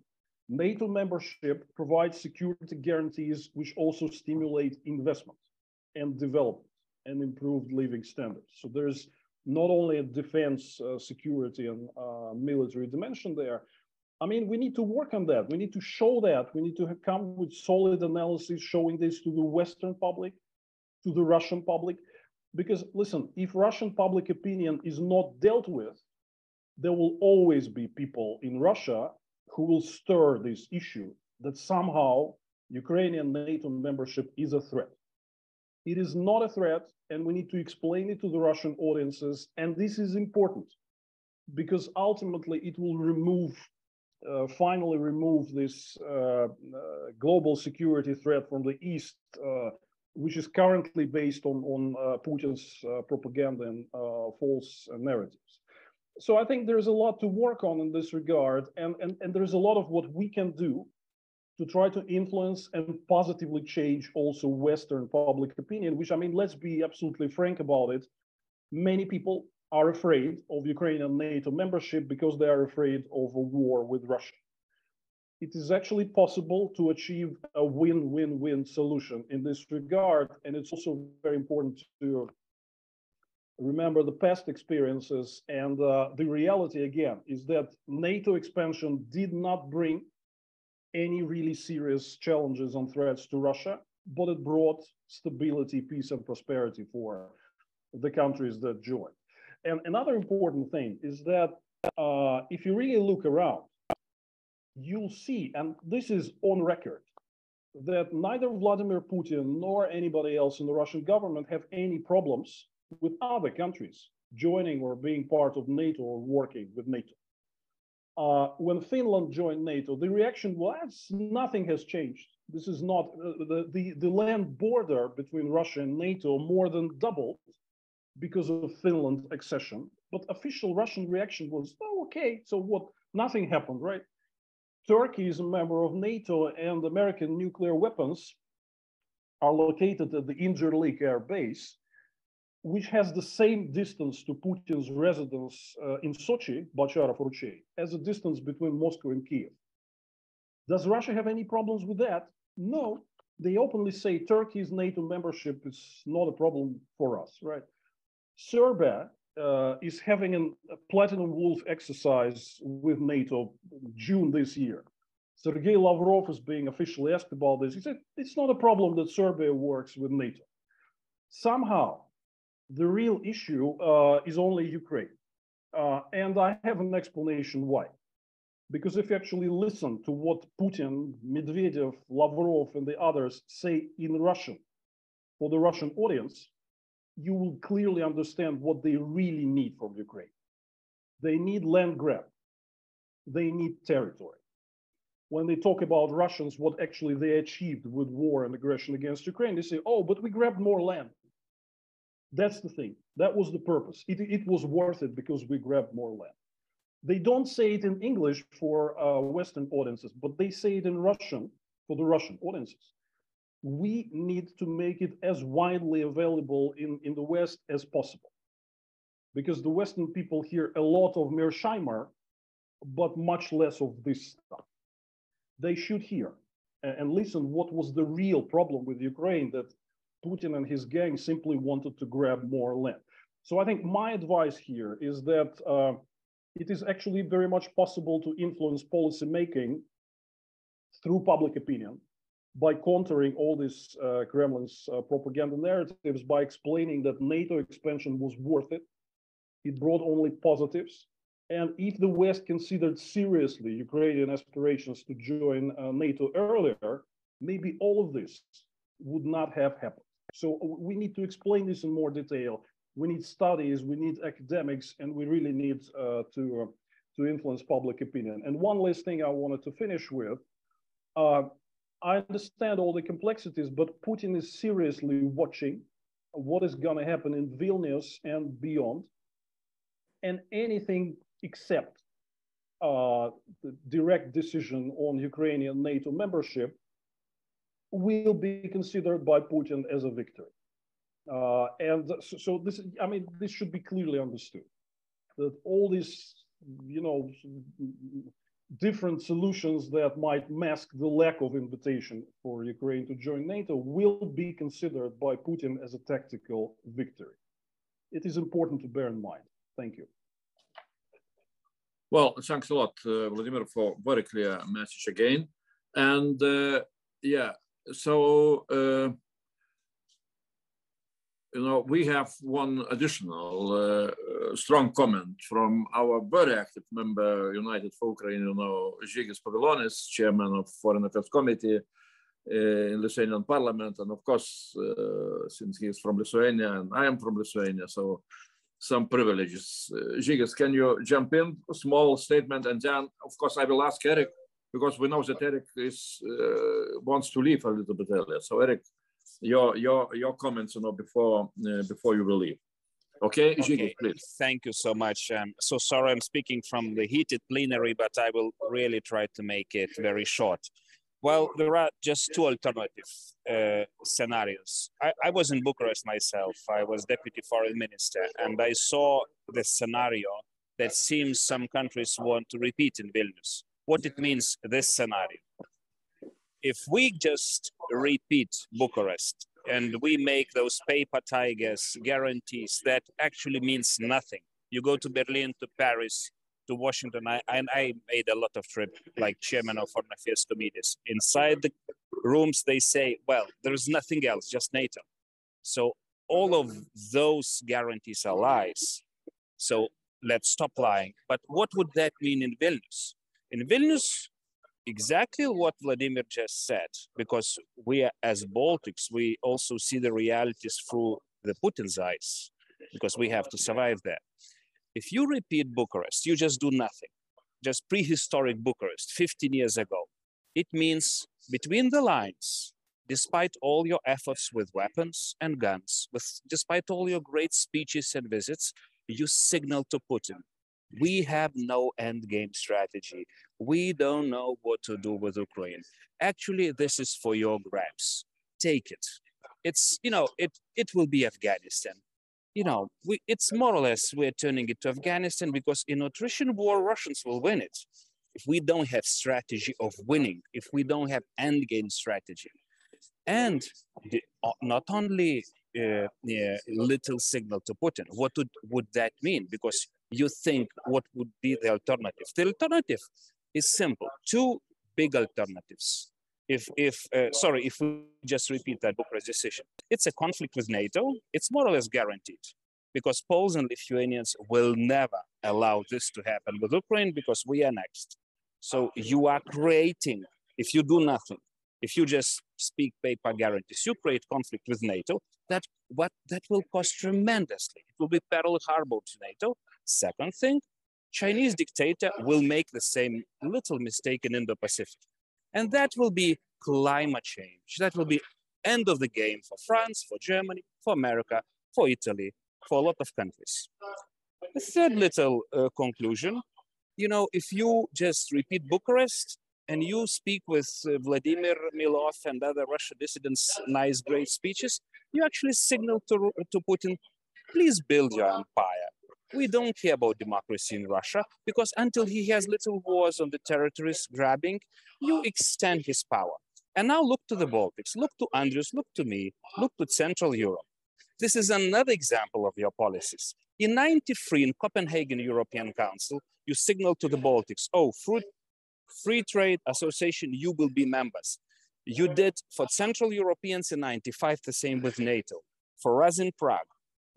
NATO membership provides security guarantees which also stimulate investment and development and improved living standards. So there's not only a defense, security, and military dimension there. I mean, we need to work on that. We need to show that. We need to come with solid analysis showing this to the Western public, to the Russian public. Because listen, if Russian public opinion is not dealt with, there will always be people in Russia who will stir this issue that somehow Ukrainian NATO membership is a threat. It is not a threat, and we need to explain it to the Russian audiences. And this is important because ultimately it will remove, finally remove this global security threat from the East, which is currently based on Putin's propaganda and false narratives. So I think there's a lot to work on in this regard, and there's a lot of what we can do to try to influence and positively change also Western public opinion, which, I mean, let's be absolutely frank about it. Many people are afraid of Ukrainian NATO membership because they are afraid of a war with Russia. It is actually possible to achieve a win-win-win solution in this regard, and it's also very important to remember the past experiences, and the reality again is that NATO expansion did not bring any really serious challenges and threats to Russia, but it brought stability, peace, and prosperity for the countries that joined. And another important thing is that if you really look around, you'll see, and this is on record, that neither Vladimir Putin nor anybody else in the Russian government have any problems with other countries joining or being part of NATO or working with NATO. When Finland joined NATO, the reaction was nothing has changed. This is not, the land border between Russia and NATO more than doubled because of Finland's accession. But official Russian reaction was, oh, okay, so what, nothing happened, right? Turkey is a member of NATO, and American nuclear weapons are located at the Incirlik Air Base, which has the same distance to Putin's residence in Sochi, Bacharov-Ruchey, as a distance between Moscow and Kiev. Does Russia have any problems with that? No, They openly say Turkey's NATO membership is not a problem for us, right? Serbia is having a Platinum Wolf exercise with NATO June this year. Sergei Lavrov is being officially asked about this. He said, it's not a problem that Serbia works with NATO. Somehow, the real issue is only Ukraine. And I have an explanation why. Because if you actually listen to what Putin, Medvedev, Lavrov, and the others say in Russian for the Russian audience, you will clearly understand what they really need from Ukraine. They need land grab. They need territory. When they talk about Russians, what actually they achieved with war and aggression against Ukraine, they say, oh, but we grabbed more land. That's the thing. That was the purpose. It was worth it because we grabbed more land. They don't say it in English for Western audiences, but they say it in Russian for the Russian audiences. We need to make it as widely available in the West as possible. Because the Western people hear a lot of Mearsheimer, but much less of this stuff. They should hear and listen what was the real problem with Ukraine, that Putin and his gang simply wanted to grab more land. So I think my advice here is that it is actually very much possible to influence policy making through public opinion by countering all this Kremlin's propaganda narratives, by explaining that NATO expansion was worth it. It brought only positives. And if the West considered seriously Ukrainian aspirations to join NATO earlier, maybe all of this would not have happened. So we need to explain this in more detail. We need studies, we need academics, and we really need to influence public opinion. And one last thing I wanted to finish with, I understand all the complexities, but Putin is seriously watching what is going to happen in Vilnius and beyond. And anything except the direct decision on Ukrainian NATO membership will be considered by Putin as a victory. And so this, I mean, this should be clearly understood, that all these, you know, different solutions that might mask the lack of invitation for Ukraine to join NATO will be considered by Putin as a tactical victory. It is important to bear in mind. Thank you. Well, thanks a lot, Vladimir, for very clear message again. And yeah, so, you know, we have one additional strong comment from our very active member, United for Ukraine, you know, Žygis Pavilonis, chairman of Foreign Affairs Committee in Lithuanian Parliament. And of course, since he is from Lithuania and I am from Lithuania, so some privileges. Žygis, can you jump in? A small statement, and then, of course, I will ask Eric, because we know that Eric is wants to leave a little bit earlier. So, Eric, your comments, you know, before you will leave. Okay, Žygis, please. Thank you so much. So sorry, I'm speaking from the heated plenary, but I will really try to make it very short. Well, there are just two alternative scenarios. I was in Bucharest myself. I was deputy foreign minister, and I saw the scenario that seems some countries want to repeat in Vilnius. What it means, this scenario. If we just repeat Bucharest and we make those paper tigers guarantees, that actually means nothing. You go to Berlin, to Paris, to Washington, and I made a lot of trips, like chairman of foreign affairs committees. Inside the rooms, they say, well, there is nothing else, just NATO. So all of those guarantees are lies. So let's stop lying. But what would that mean in Vilnius? In Vilnius, exactly what Vladimir just said, because we as Baltics, we also see the realities through the Putin's eyes, because we have to survive there. If you repeat Bucharest, you just do nothing. Just prehistoric Bucharest, 15 years ago. It means between the lines, despite all your efforts with weapons and guns, despite all your great speeches and visits, you signal to Putin, we have no endgame strategy. We don't know what to do with Ukraine. Actually, this is for your grabs. Take it. It's, you know, it will be Afghanistan. You know, it's more or less we're turning it to Afghanistan because in attrition war, Russians will win it. If we don't have strategy of winning, if we don't have endgame strategy, And not only little signal to Putin. What would that mean? Because you think what would be the alternative? The alternative is simple. Two big alternatives. If we just repeat that Bucharest decision, it's a conflict with NATO. It's more or less guaranteed, because Poles and Lithuanians will never allow this to happen with Ukraine because we annexed. So you are creating, if you do nothing, if you just speak paper guarantees, you create conflict with NATO. That will cost tremendously. It will be Pearl Harbor to NATO. Second thing, Chinese dictator will make the same little mistake in Indo-Pacific. And that will be climate change. That will be end of the game for France, for Germany, for America, for Italy, for a lot of countries. The third little conclusion, you know, if you just repeat Bucharest and you speak with Vladimir, MILOV and other Russian dissidents, nice, great speeches, you actually signal to Putin, please build your empire. We don't care about democracy in Russia, because until he has little wars on the territories grabbing, you extend his power. And now look to the Baltics, look to Andrius, look to me, look to Central Europe. This is another example of your policies. In '93, in Copenhagen European Council, you signaled to the Baltics, oh, free trade association, you will be members. You did for Central Europeans in '95, the same with NATO. For us in Prague,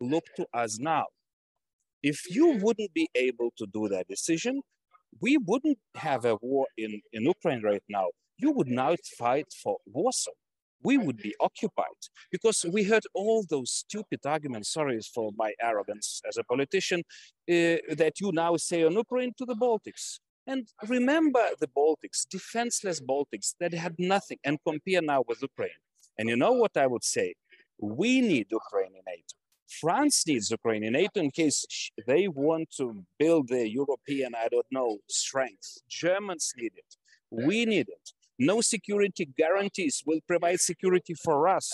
look to us now. If you wouldn't be able to do that decision, we wouldn't have a war in Ukraine right now. You would now fight for Warsaw. We would be occupied, because we heard all those stupid arguments, sorry for my arrogance as a politician, that you now say on Ukraine to the Baltics. And remember the Baltics, defenseless Baltics that had nothing, and compare now with Ukraine. And you know what I would say? We need Ukraine in NATO. France needs Ukraine in NATO in case they want to build their European, I don't know, strength. Germans need it. We need it. No security guarantees will provide security for us,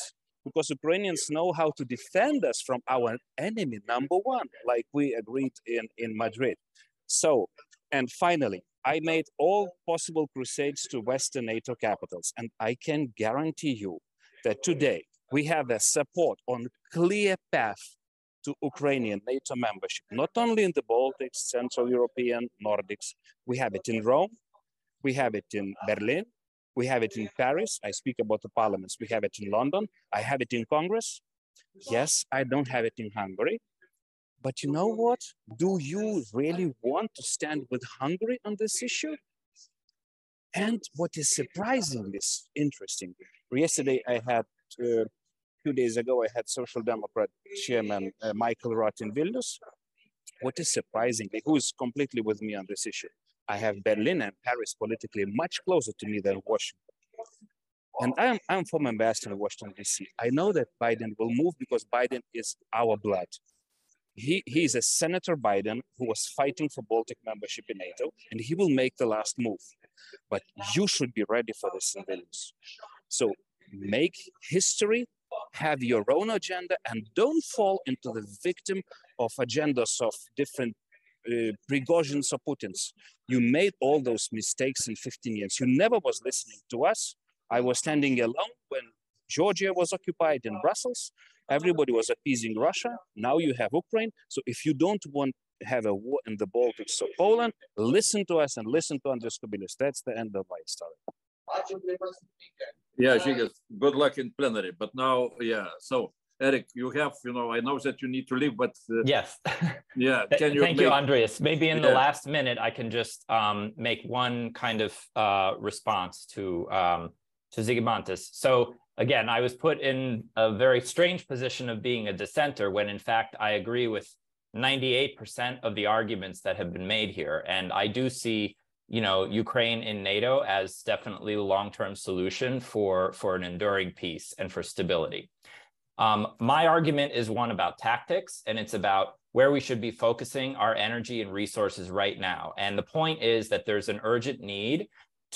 because Ukrainians know how to defend us from our enemy number one, like we agreed in Madrid. So, and finally, I made all possible crusades to Western NATO capitals, and I can guarantee you that today we have a support on clear path to Ukrainian NATO membership, not only in the Baltics, Central European, Nordics. We have it in Rome, we have it in Berlin, we have it in Paris. I speak about the parliaments. We have it in London. I have it in Congress. Yes, I don't have it in Hungary. But you know what? Do you really want to stand with Hungary on this issue? And what is surprisingly interesting, yesterday I had, 2 days ago, I had Social Democrat Chairman Michael Roth in Vilnius. What is surprisingly, who is completely with me on this issue? I have Berlin and Paris politically much closer to me than Washington. And I'm former ambassador in Washington, D.C. I know that Biden will move because Biden is our blood. He is a Senator Biden who was fighting for Baltic membership in NATO, and he will make the last move. But you should be ready for this in Vilnius. So make history, have your own agenda, and don't fall into the victim of agendas of different Prigozhins or Putins. You made all those mistakes in 15 years. You never was listening to us. I was standing alone when Georgia was occupied in Brussels. Everybody was appeasing Russia. Now you have Ukraine. So if you don't want to have a war in the Baltics or Poland, listen to us and listen to Andrius KUBILIUS. That's the end of my story. Yeah, good luck in plenary. But now, yeah, so Eric, you have, I know that you need to leave, but yes. Yeah, can you? Thank you, Andrius. Maybe in the last minute, I can just make one kind of response to Zygmantas. So again, I was put in a very strange position of being a dissenter when, in fact, I agree with 98% of the arguments that have been made here, and I do see, Ukraine in NATO as definitely the long-term solution for an enduring peace and for stability. My argument is one about tactics, and it's about where we should be focusing our energy and resources right now. And the point is that there's an urgent need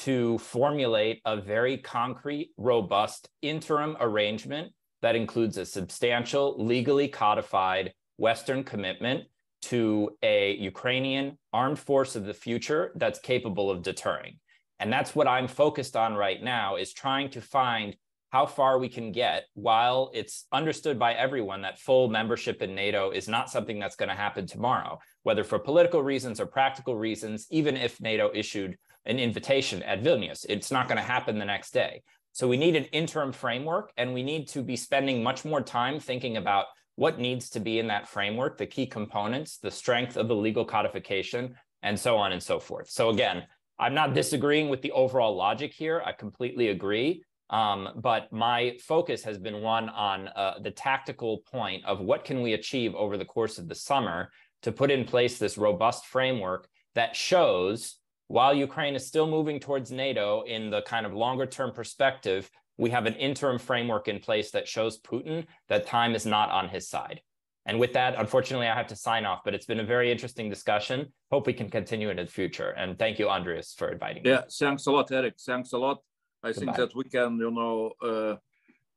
to formulate a very concrete, robust interim arrangement that includes a substantial, legally codified Western commitment to a Ukrainian armed force of the future that's capable of deterring. And that's what I'm focused on right now, is trying to find how far we can get while it's understood by everyone that full membership in NATO is not something that's going to happen tomorrow, whether for political reasons or practical reasons. Even if NATO issued an invitation at Vilnius, it's not going to happen the next day. So we need an interim framework, and we need to be spending much more time thinking about what needs to be in that framework, the key components, the strength of the legal codification, and so on and so forth. So again, I'm not disagreeing with the overall logic here. I completely agree. But my focus has been one on the tactical point of what can we achieve over the course of the summer to put in place this robust framework that shows, while Ukraine is still moving towards NATO in the kind of longer term perspective, we have an interim framework in place that shows Putin that time is not on his side. And with that, unfortunately, I have to sign off, but it's been a very interesting discussion. Hope we can continue in the future. And thank you, Andrius, for inviting me. Yeah, thanks a lot, Eric. Thanks a lot. I Goodbye. think that we can,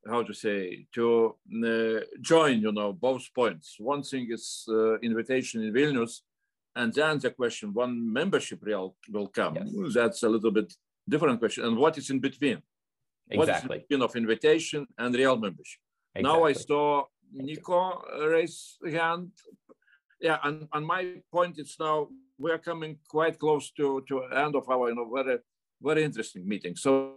how to say, to join, both points. One thing is invitation in Vilnius, and then the question, when membership will come. Yes. That's a little bit different question. And what is in between? Exactly. What is in between of invitation and real membership? Exactly. Now I saw Nico raise hand. Yeah, and my point is now we are coming quite close to end of our very, very interesting meeting. So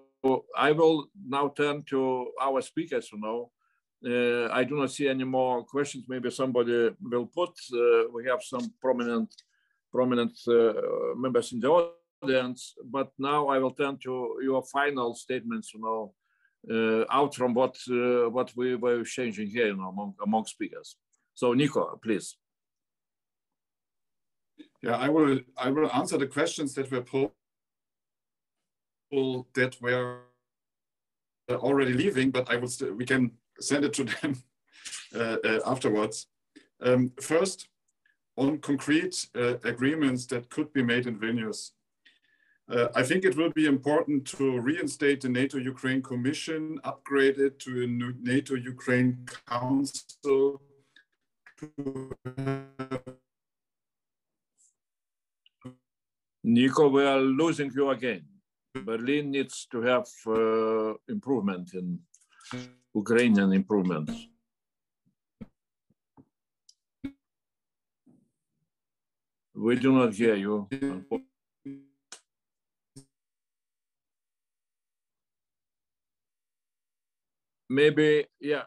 I will now turn to our speakers. I do not see any more questions. Maybe somebody will put. We have some prominent members in the audience. But now I will turn to your final statements. Out from what we were changing here, among speakers. So Nico, please. Yeah, I will answer the questions that were posed that were already leaving, but we can send it to them afterwards. First, on concrete agreements that could be made in Vilnius. I think it will be important to reinstate the NATO-Ukraine Commission, upgrade it to a NATO-Ukraine Council. Nico, we are losing you again. Berlin needs to have improvement in Ukrainian improvements. We do not hear you. Maybe, yeah,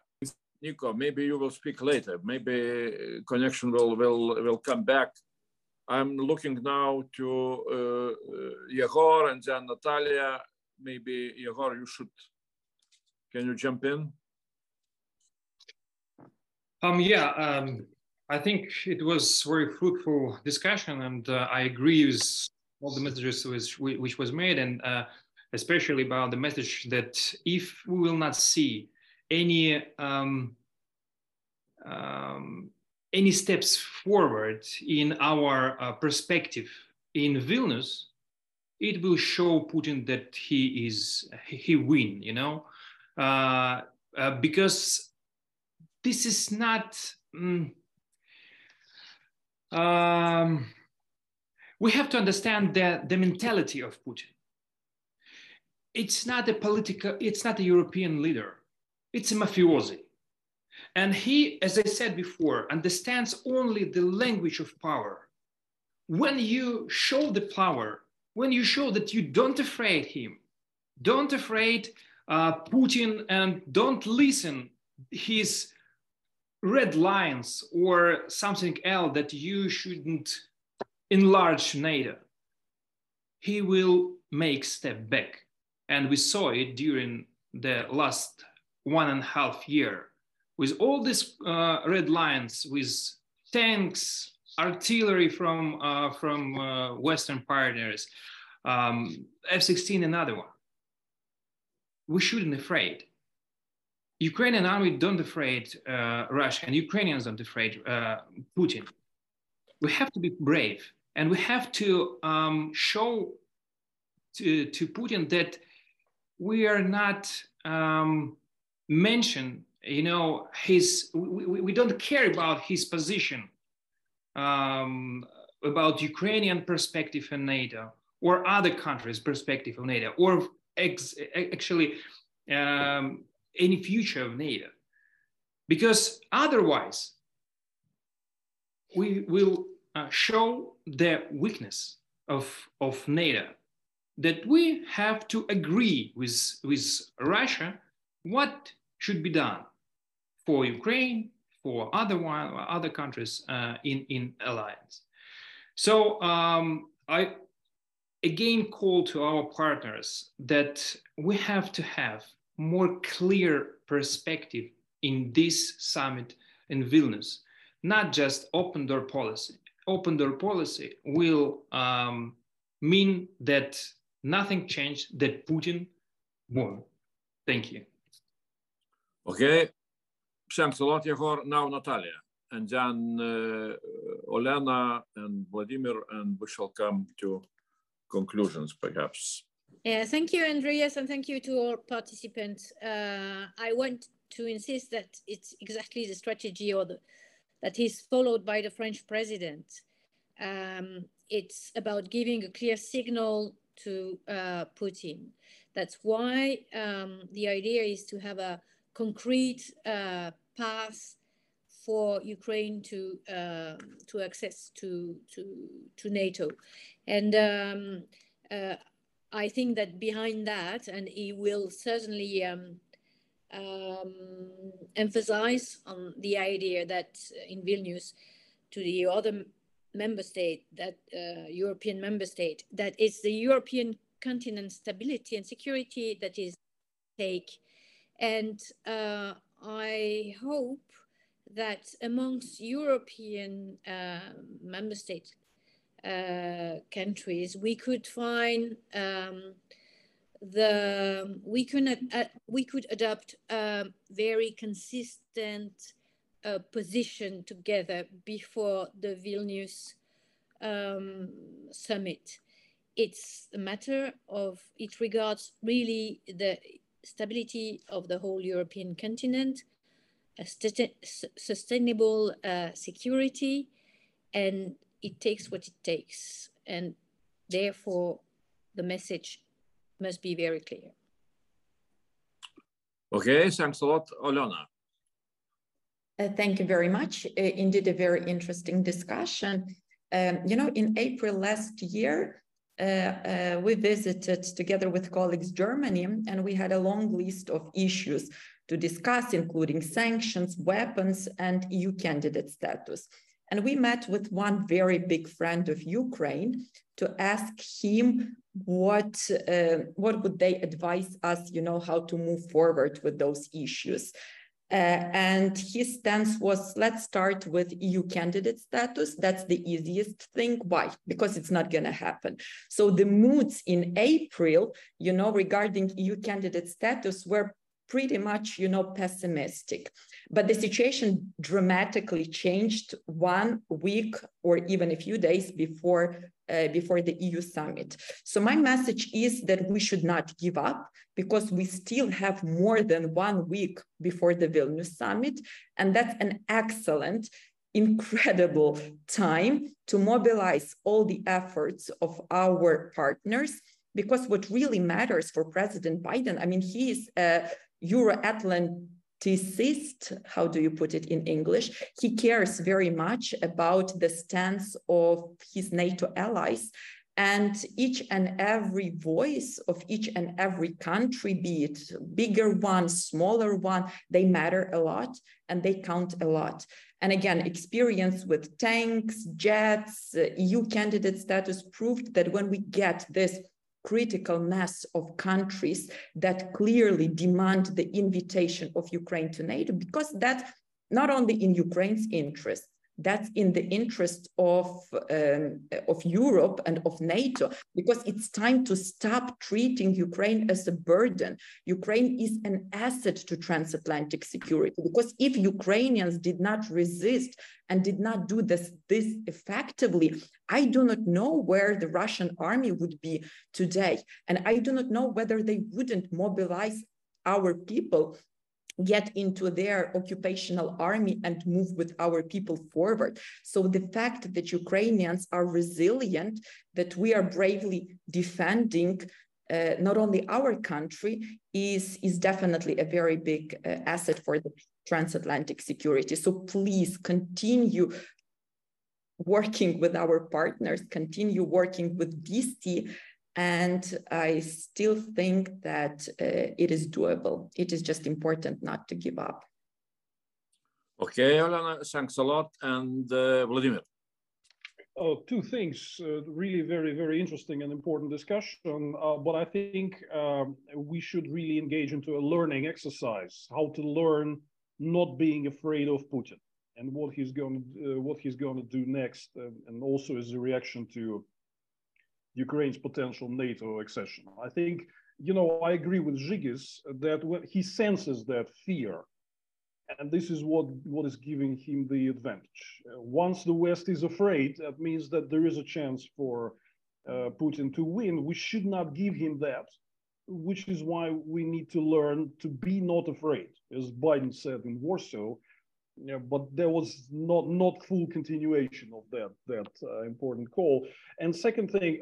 Nico, maybe you will speak later. Maybe connection will come back. I'm looking now to Yegor and then Natalia. Maybe Yegor, can you jump in? I think it was very fruitful discussion, and I agree with all the messages which was made, and especially about the message that if we will not see any steps forward in our perspective in Vilnius, it will show Putin that he win, because this is not. We have to understand the mentality of Putin. It's not a European leader. It's a mafiosi. And he, as I said before, understands only the language of power. When you show the power, when you show that you don't afraid him, don't afraid Putin, and don't listen his red lines or something else that you shouldn't enlarge NATO, he will make step back. And we saw it during the last 1.5 years. With all these red lines, with tanks, artillery from Western partners, F-16, another one. We shouldn't afraid. Ukrainian army don't afraid Russia, and Ukrainians don't afraid Putin. We have to be brave, and we have to show to Putin that we are not mention. We don't care about his position about Ukrainian perspective in NATO or other countries' perspective in NATO, or actually any future of NATO, because otherwise we will show the weakness of NATO, that we have to agree with Russia what should be done for Ukraine, for other countries in alliance. So I again call to our partners that we have to have more clear perspective in this summit in Vilnius, not just open door policy. Open door policy will mean that nothing changed, that Putin won. Thank you. Okay, thanks a lot, Yegor. Now Natalia, and then Olena and Vladimir, and we shall come to conclusions, perhaps. Yeah, thank you, Andreas, and thank you to all participants. I want to insist that it's exactly the strategy that is followed by the French president. It's about giving a clear signal to Putin. That's why the idea is to have a concrete path for Ukraine to access to NATO, and I think that behind that, and he will certainly emphasize on the idea that in Vilnius to the other member state, that European member state, that it's the European continent stability and security that is at stake. And I hope that amongst European member state countries, we could find we could adopt a very consistent position together before the Vilnius summit. It's a matter of, it regards really the stability of the whole European continent, a sustainable security, and it takes what it takes. And therefore, the message must be very clear. Okay, thanks a lot, Olena. Thank you very much. Indeed, a very interesting discussion. You know, in April last year, we visited together with colleagues Germany, and we had a long list of issues to discuss, including sanctions, weapons, and EU candidate status. And we met with one very big friend of Ukraine to ask him what would they advise us, you know, how to move forward with those issues. And his stance was, let's start with EU candidate status. That's the easiest thing. Why? Because it's not going to happen. So the moods in April, you know, regarding EU candidate status were pretty much, you know, pessimistic. But the situation dramatically changed 1 week or even a few days before the EU summit. So my message is that we should not give up, because we still have more than 1 week before the Vilnius summit. And that's an excellent, incredible time to mobilize all the efforts of our partners, because what really matters for President Biden, I mean, he is a Euro-Atlanticist, how do you put it in English? He cares very much about the stance of his NATO allies, and each and every voice of each and every country, be it bigger one, smaller one, they matter a lot and they count a lot. And again, experience with tanks, jets, EU candidate status proved that when we get this critical mass of countries that clearly demand the invitation of Ukraine to NATO, because that's not only in Ukraine's interest, that's in the interest of Europe and of NATO, because it's time to stop treating Ukraine as a burden. Ukraine is an asset to transatlantic security, because if Ukrainians did not resist and did not do this effectively, I do not know where the Russian army would be today. And I do not know whether they wouldn't mobilize our people, get into their occupational army and move with our people forward. So the fact that Ukrainians are resilient, that we are bravely defending not only our country, is definitely a very big asset for the transatlantic security. So please continue working with our partners, continue working with DST, and I still think that it is doable. It is just important not to give up. Okay, Olena, thanks a lot. And Vladimir. Oh, two things, really very, very interesting and important discussion, but I think we should really engage into a learning exercise, how to learn not being afraid of Putin and what he's going to do next, and also as a reaction to Ukraine's potential NATO accession. I think, you know, I agree with Zhigis that when he senses that fear, and this is what is giving him the advantage. Once the West is afraid, that means that there is a chance for Putin to win. We should not give him that, which is why we need to learn to be not afraid, as Biden said in Warsaw. Yeah, but there was not full continuation of that important call. And second thing,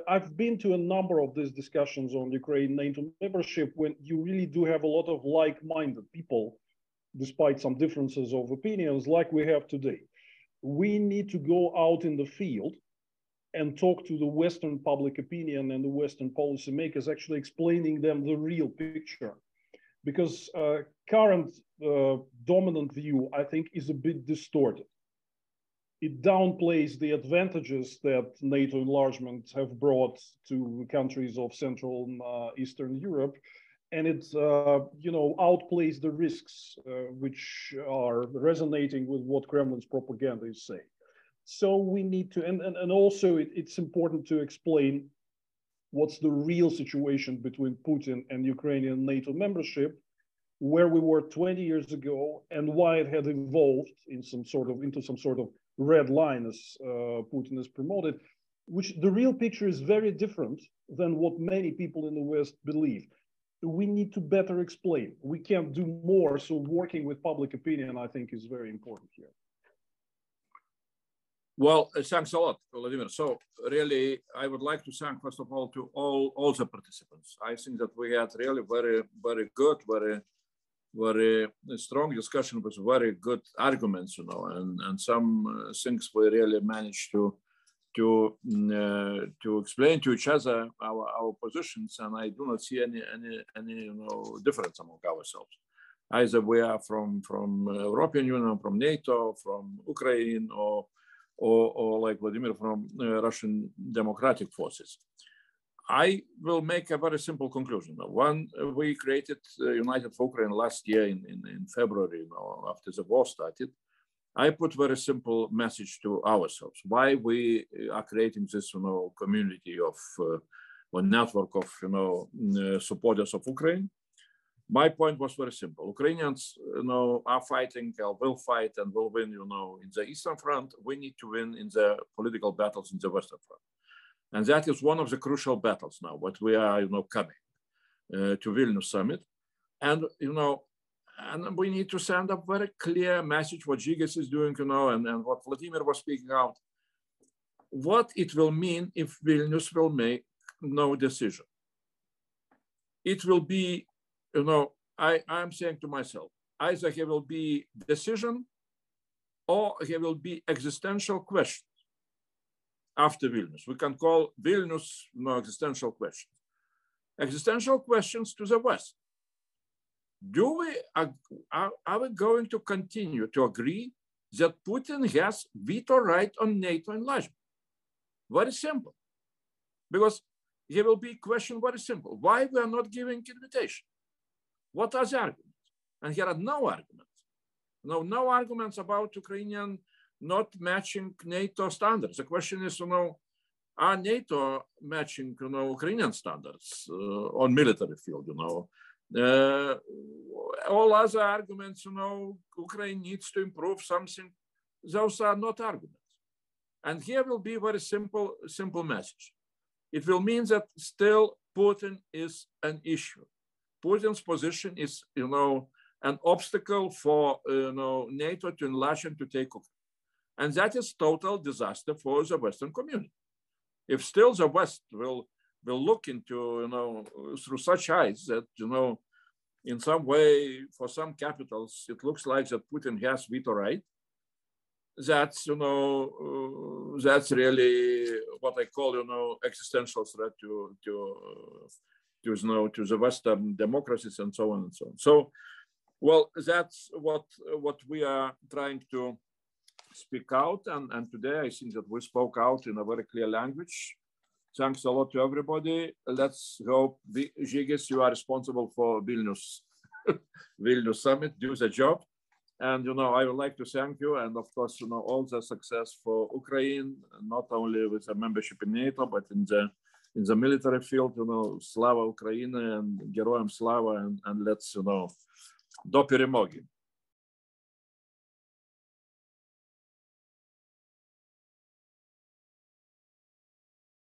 I've been to a number of these discussions on Ukraine NATO membership when you really do have a lot of like-minded people, despite some differences of opinions like we have today. We need to go out in the field and talk to the Western public opinion and the Western policymakers, actually explaining them the real picture. Because current dominant view, I think, is a bit distorted. It downplays the advantages that NATO enlargement have brought to countries of Central and Eastern Europe, and it you know, outplays the risks which are resonating with what Kremlin's propaganda is saying. So we need to, and also it's important to explain what's the real situation between Putin and Ukrainian NATO membership, where we were 20 years ago, and why it had evolved in into some sort of red line, as Putin has promoted, which the real picture is very different than what many people in the West believe. We need to better explain. We can't do more, so working with public opinion, I think, is very important here. Well, thanks a lot, Vladimir. So really, I would like to thank, first of all, to all the participants. I think that we had really very good, very strong discussion with very good arguments, you know, and some things we really managed to explain to each other our positions, and I do not see any you know, difference among ourselves. Either we are from European Union, from NATO, from Ukraine, or like Vladimir, from Russian Democratic Forces. I will make a very simple conclusion. One, we created United for Ukraine last year in February, you know, after the war started. I put very simple message to ourselves why we are creating this, you know, community of or network of, you know, supporters of Ukraine. My point was very simple. Ukrainians, you know, are fighting, will fight, and will win, you know, in the Eastern Front. We need to win in the political battles in the Western Front, and that is one of the crucial battles now. What we are, you know, coming to Vilnius summit, and you know. And we need to send a very clear message what Zhigis is doing, you know, and what Vladimir was speaking out. What it will mean if Vilnius will make no decision. It will be, you know, I'm saying to myself, either he will be decision or he will be existential questions after Vilnius. We can call Vilnius, you know, existential questions. Existential questions to the West. Are we going to continue to agree that Putin has veto right on NATO enlargement? Very simple. Because here will be a question very simple. Why we are not giving invitation? What are the arguments? And here are no arguments. No arguments about Ukrainian not matching NATO standards. The question is, you know, are NATO matching, you know, Ukrainian standards on military field, you know? All other arguments, you know, Ukraine needs to improve something. Those are not arguments. And here will be a very simple message. It will mean that still Putin is an issue. Putin's position is, you know, an obstacle for, you know, NATO to enlarge and to take Ukraine. And that is total disaster for the Western community. If still the West will will look into, you know, through such eyes that, you know, in some way, for some capitals, it looks like that Putin has veto right. That's, you know, that's really what I call, you know, existential threat to you know, to the Western democracies and so on and so on. So, well, that's what we are trying to speak out. And today I think that we spoke out in a very clear language. Thanks a lot to everybody. Let's hope, Žygis, you are responsible for Vilnius summit, do the job. And, you know, I would like to thank you. And of course, you know, all the success for Ukraine, not only with a membership in NATO, but in the military field, you know, Slava Ukraine and Geroyam Slava, and let's, you know, do перемоги.